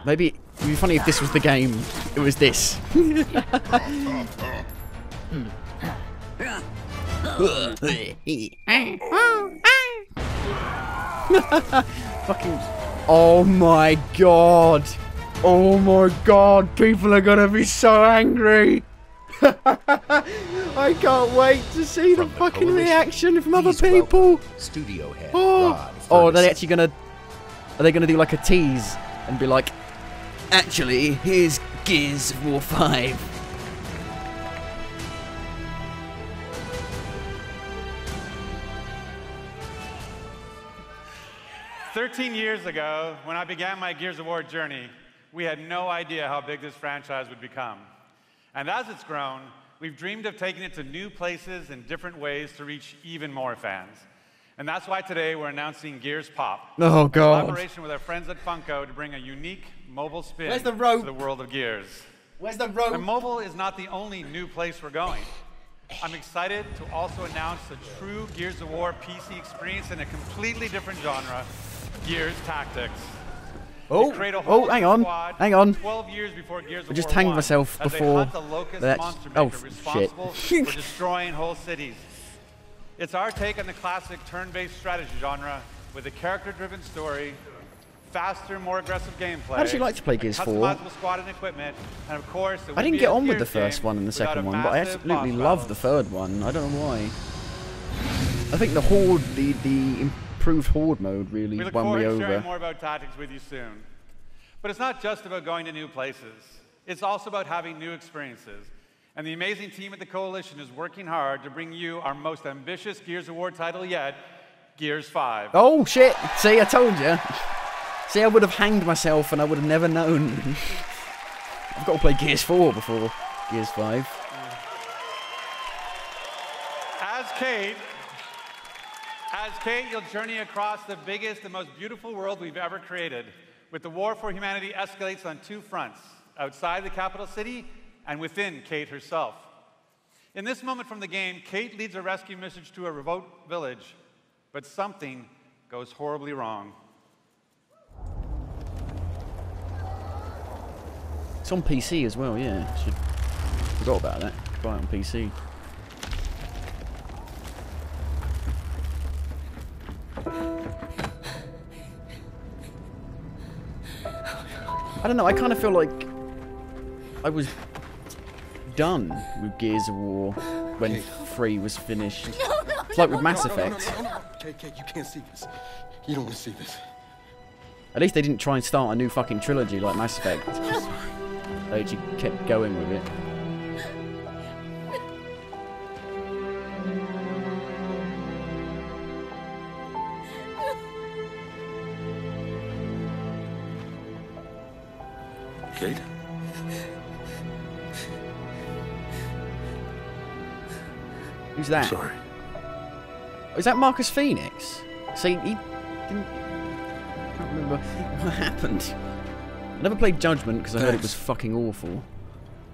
Speaker 1: Maybe it would be funny if this was the game. It was this. Fucking. Oh my god. Oh my god. People are gonna be so angry. I can't wait to see the fucking reaction from other people.
Speaker 2: Studio head.
Speaker 1: Oh, are they actually gonna? Are they gonna do like a tease and be like, actually, here's Gears of War 5.
Speaker 4: 13 years ago, when I began my Gears of War journey, we had no idea how big this franchise would become. And as it's grown, we've dreamed of taking it to new places in different ways to reach even more fans. And that's why today we're announcing Gears Pop.
Speaker 1: Oh, God.
Speaker 4: In collaboration with our friends at Funko to bring a unique mobile spin
Speaker 1: Where's the rope?
Speaker 4: to the world of Gears.
Speaker 1: Where's the rope?
Speaker 4: And mobile is not the only new place we're going. I'm excited to also announce a true Gears of War PC experience in a completely different genre, Gears Tactics.
Speaker 1: Oh, hang on, hang on.
Speaker 4: 12 years before Gears of
Speaker 1: I just
Speaker 4: War
Speaker 1: hanged
Speaker 4: 1,
Speaker 1: myself
Speaker 4: as they
Speaker 1: before
Speaker 4: hunt the locust
Speaker 1: that.
Speaker 4: monster
Speaker 1: Oh,
Speaker 4: maker
Speaker 1: shit.
Speaker 4: responsible for destroying whole cities. It's our take on the classic turn-based strategy genre with a character-driven story, faster, more aggressive gameplay.
Speaker 1: I'd actually like to play Gears 4.
Speaker 4: Customizable squad and equipment, and of course, it
Speaker 1: I
Speaker 4: would
Speaker 1: didn't
Speaker 4: be
Speaker 1: get
Speaker 4: a
Speaker 1: on with the
Speaker 4: Gears
Speaker 1: first
Speaker 4: game
Speaker 1: one and the
Speaker 4: without
Speaker 1: second
Speaker 4: a
Speaker 1: one, but I
Speaker 4: massive
Speaker 1: absolutely
Speaker 4: boss
Speaker 1: love
Speaker 4: battle.
Speaker 1: the third one. I don't know why. I think the Horde, the improved Horde mode really
Speaker 4: We look
Speaker 1: won
Speaker 4: forward
Speaker 1: me
Speaker 4: to
Speaker 1: over.
Speaker 4: sharing more about tactics with you soon. But it's not just about going to new places. It's also about having new experiences. And the amazing team at the Coalition is working hard to bring you our most ambitious Gears of War title yet, Gears 5.
Speaker 1: Oh shit! See, I told you. See, I would have hanged myself and I would have never known. I've got to play Gears 4 before Gears 5.
Speaker 4: As Kate, you'll journey across the biggest and most beautiful world we've ever created, with the war for humanity escalates on two fronts, outside the capital city and within Kate herself. In this moment from the game, Kate leads a rescue mission to a remote village, but something goes horribly wrong.
Speaker 1: It's on PC as well, yeah. Forgot about that. Buy it on PC. I don't know, I kind of feel like I was done with Gears of War when 3 was finished. It's like with Mass Effect.
Speaker 21: Okay, you can't see this. You don't want to see this.
Speaker 1: At least they didn't try and start a new fucking trilogy like Mass Effect. They actually kept going with it.
Speaker 21: Kate?
Speaker 1: Who's that?
Speaker 21: Sorry.
Speaker 1: Is that Marcus Phoenix? See, he didn't... I can't remember what happened. I never played Judgment because I heard it was fucking awful.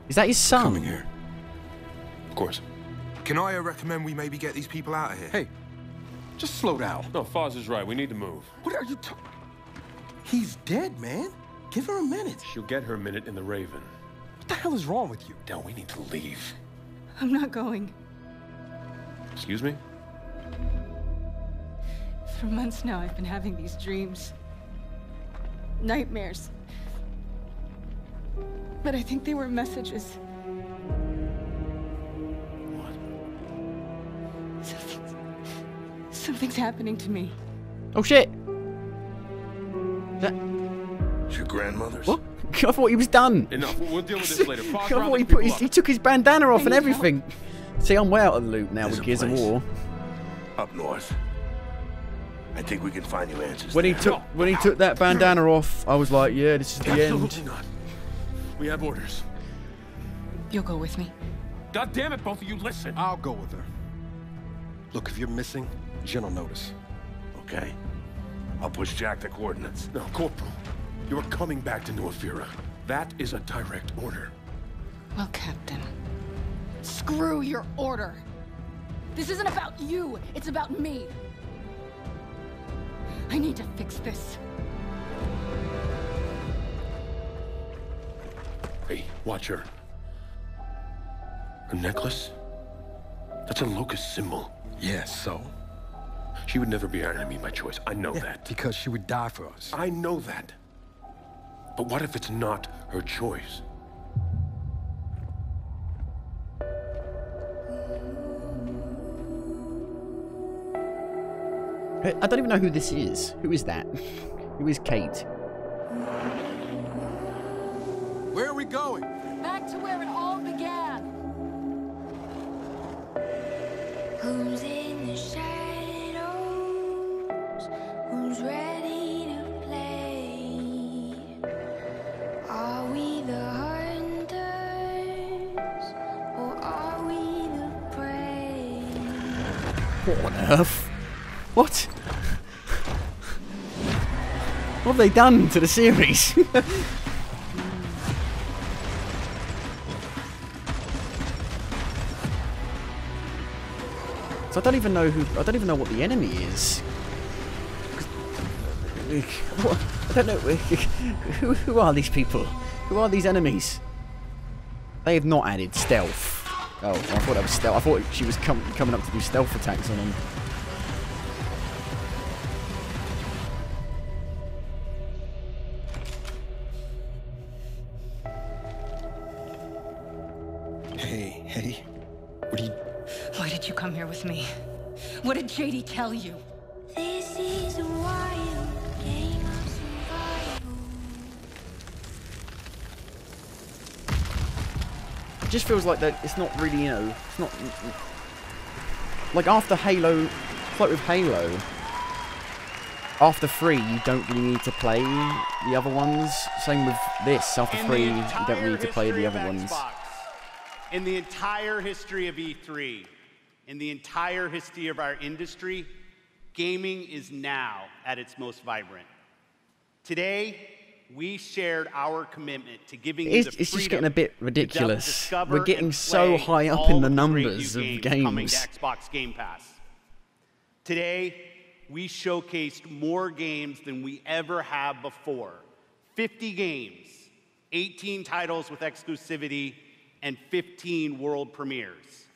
Speaker 1: Is that his son?
Speaker 21: Coming here. Of course.
Speaker 7: Can I recommend we maybe get these people out of here?
Speaker 17: Hey, just slow down. No, Foz is right. We need to move.
Speaker 21: What are you talking? He's dead, man. Give her a minute.
Speaker 12: She'll get her minute in the Raven.
Speaker 21: What the hell is wrong with you?
Speaker 12: Del, we need to leave.
Speaker 5: I'm not going.
Speaker 12: Excuse me?
Speaker 5: For months now, I've been having these dreams. Nightmares. But I think they were messages.
Speaker 12: What?
Speaker 5: Something's happening to me.
Speaker 1: Oh shit!
Speaker 12: It's your grandmother's?
Speaker 1: What? I thought he was done.
Speaker 12: Enough. We'll deal with this later.
Speaker 1: I thought he took his bandana off and everything. See, I'm way out of the loop now with Gears of War.
Speaker 12: Up north. I think we can find you answers.
Speaker 1: When he took that bandana off, I was like, yeah, this is the
Speaker 12: Absolutely
Speaker 1: end.
Speaker 12: not. We have orders.
Speaker 5: You'll go with me.
Speaker 12: God damn it, both of you, listen.
Speaker 21: I'll go with her. Look, if you're missing, Jen will notice.
Speaker 12: Okay. I'll push Jack the coordinates. No, Corporal. You're coming back to New Ephira. That is a direct order.
Speaker 5: Well, Captain, screw your order. This isn't about you, it's about me. I need to fix this.
Speaker 12: Hey, watch her. A necklace? That's a locust symbol.
Speaker 21: Yeah, so?
Speaker 12: She would never be our enemy by choice. I know that.
Speaker 21: Because she would die for us.
Speaker 12: I know that. But what if it's not her choice?
Speaker 1: I don't even know who this is. Who is that? Who is Kate?
Speaker 21: Where are we going?
Speaker 5: Back to where it all began.
Speaker 11: Who's in the shadows? Who's ready to play? Are we the hunters? Or are we the prey?
Speaker 1: What on earth? What? What have they done to the series? So I don't even know what the enemy is. I don't know. Who are these people? Who are these enemies? They have not added stealth. Oh, I thought that was stealth. I thought she was coming up to do stealth attacks on them.
Speaker 21: Hey. What are you...
Speaker 5: Why did you come here with me? What did JD tell you?
Speaker 11: This is a wild game of survival.
Speaker 1: It just feels like that it's not really, it's not... Like after Halo, it's like with Halo, after 3 you don't really need to play the other ones. Same with this, after 3 you don't really need to play the other ones.
Speaker 3: In the entire history of E3, in the entire history of our industry, gaming is now at its most vibrant. Today, we shared our commitment to giving you the freedom.
Speaker 1: It's just getting a bit ridiculous. We're getting
Speaker 3: and
Speaker 1: so high up in the numbers of games.
Speaker 3: Coming to Xbox Game Pass. Today, we showcased more games than we ever have before. 50 games, 18 titles with exclusivity, and 15 world premieres.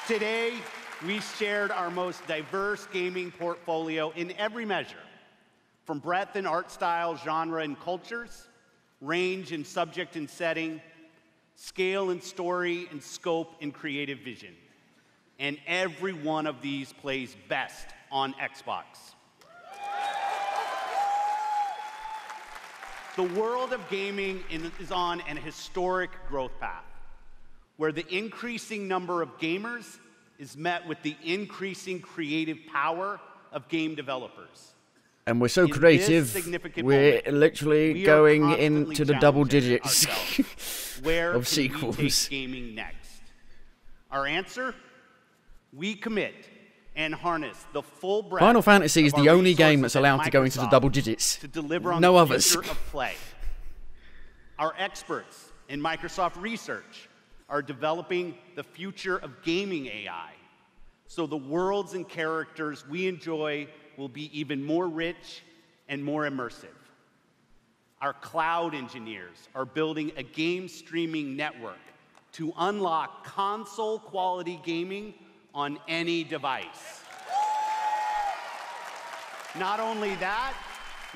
Speaker 3: Today, we shared our most diverse gaming portfolio in every measure, from breadth in art style, genre, and cultures, range in subject and setting, scale and story, and scope and creative vision. And every one of these plays best on Xbox. The world of gaming is on an historic growth path, where the increasing number of gamers is met with the increasing creative power of game developers.
Speaker 1: And we're so creative, we're literally going into the double digits of sequels.
Speaker 3: Where can we take gaming next? Our answer? We commit and harness the full breadth.
Speaker 1: Final Fantasy is
Speaker 3: of
Speaker 1: the
Speaker 3: our
Speaker 1: only game that's
Speaker 3: resources
Speaker 1: allowed
Speaker 3: at
Speaker 1: to go into the
Speaker 3: Microsoft
Speaker 1: double digits.
Speaker 3: to deliver on
Speaker 1: No
Speaker 3: the
Speaker 1: others.
Speaker 3: future of play. Our experts in Microsoft Research are developing the future of gaming AI, so the worlds and characters we enjoy will be even more rich and more immersive. Our cloud engineers are building a game streaming network to unlock console-quality gaming on any device. Not only that,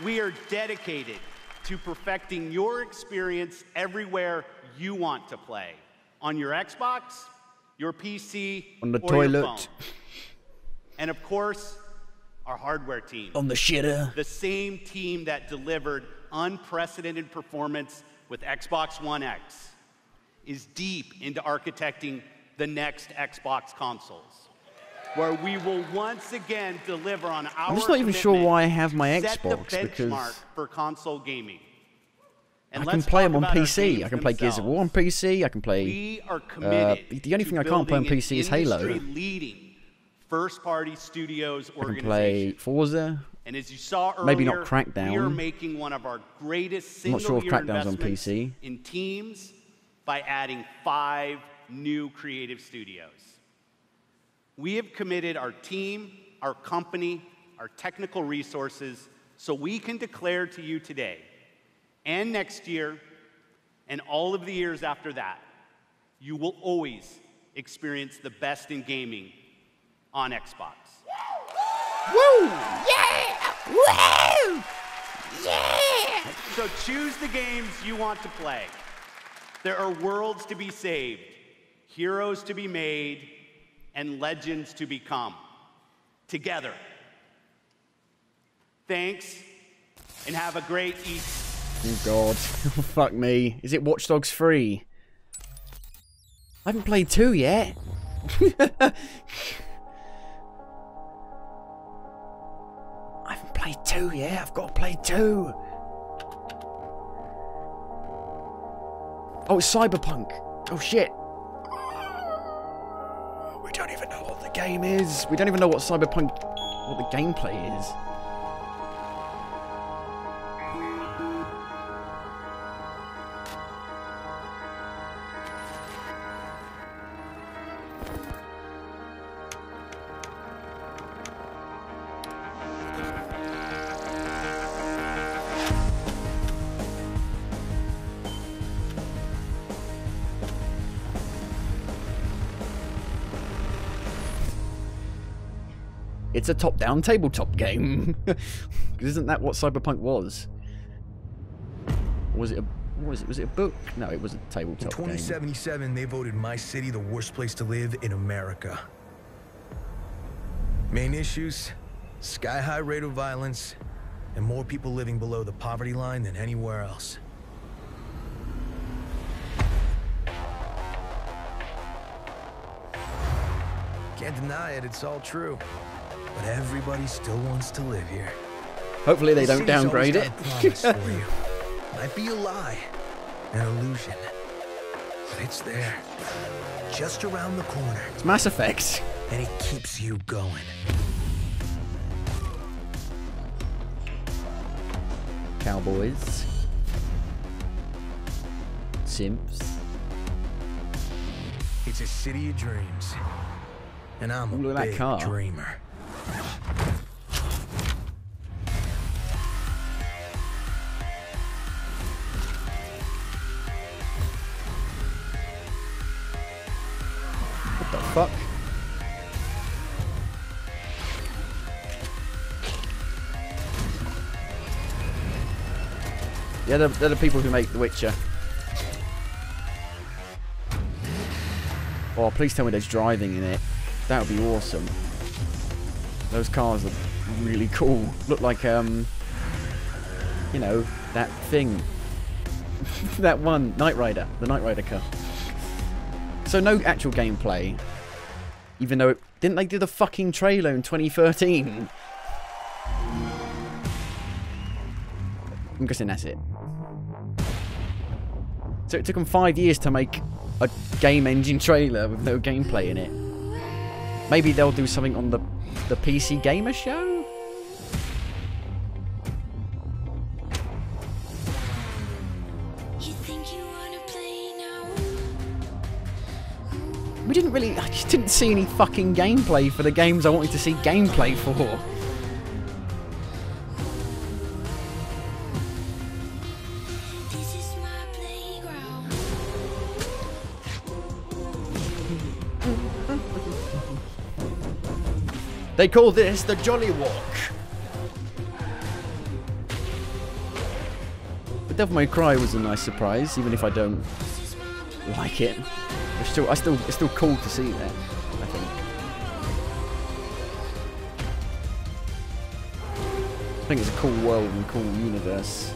Speaker 3: we are dedicated to perfecting your experience everywhere you want to play. On your Xbox, your PC,
Speaker 1: on the
Speaker 3: or
Speaker 1: toilet.
Speaker 3: your phone. And of course, our hardware team.
Speaker 1: On the shitter.
Speaker 3: The same team that delivered unprecedented performance with Xbox One X is deep into architecting the next Xbox consoles, where we will once again deliver on our
Speaker 1: I'm just not even sure why I have my
Speaker 3: set the
Speaker 1: Xbox, because
Speaker 3: benchmark for console gaming. And
Speaker 1: I can play them on PC. I can play Gears of War on PC. I can play.
Speaker 3: We are committed
Speaker 1: the only thing I can't play on PC is Halo.
Speaker 3: Leading first-party studios
Speaker 1: I can play Forza.
Speaker 3: And as you saw earlier,
Speaker 1: maybe not Crackdown.
Speaker 3: We are making one of our greatest
Speaker 1: I'm not sure if
Speaker 3: single-year
Speaker 1: Crackdown's on
Speaker 3: investments
Speaker 1: PC.
Speaker 3: in teams by adding 5 new creative studios. We have committed our team, our company, our technical resources, so we can declare to you today and next year and all of the years after that, you will always experience the best in gaming on Xbox.
Speaker 1: Woo! Yeah! Woo! Yeah!
Speaker 3: So choose the games you want to play. There are worlds to be saved, heroes to be made, and legends to become. Together. Thanks, and have a great Easter.
Speaker 1: Oh god. Fuck me. Is it Watch Dogs 3? I haven't played 2 yet. I haven't played 2 yet. I've got to play 2. Oh, it's Cyberpunk. Oh shit. We don't even know what the game is. We don't even know what Cyberpunk, what the gameplay is. It's a top-down tabletop game. Isn't that what Cyberpunk was? Or was it a was it a book? No, it was a tabletop
Speaker 21: In 2077, they voted my city the worst place to live in America. Main issues: sky-high rate of violence, and more people living below the poverty line than anywhere else. Can't deny it, it's all true. But everybody still wants to live here.
Speaker 1: Hopefully they don't downgrade it.
Speaker 21: Promise for you. Might be a lie, an illusion, but it's there, just around the corner.
Speaker 1: It's Mass Effect.
Speaker 21: And it keeps you going.
Speaker 1: Cowboys. Simps.
Speaker 21: It's a city of dreams. And I'm
Speaker 1: Ooh,
Speaker 21: a big dreamer.
Speaker 1: What the fuck? Yeah, they're the people who make The Witcher. Oh, please tell me there's driving in it. That would be awesome. Those cars are really cool. Look like, you know, that thing. That one, Knight Rider. The Knight Rider car. So no actual gameplay. Even though, didn't they do the fucking trailer in 2013? I'm guessing that's it. So it took them 5 years to make a game engine trailer with no gameplay in it. Maybe they'll do something on the PC Gamer show? We didn't really... I just didn't see any fucking gameplay for the games I wanted to see gameplay for. They call this the Jolly Walk. But Devil May Cry was a nice surprise, even if I don't like it. It's still cool to see that, I think. I think it's a cool world and cool universe.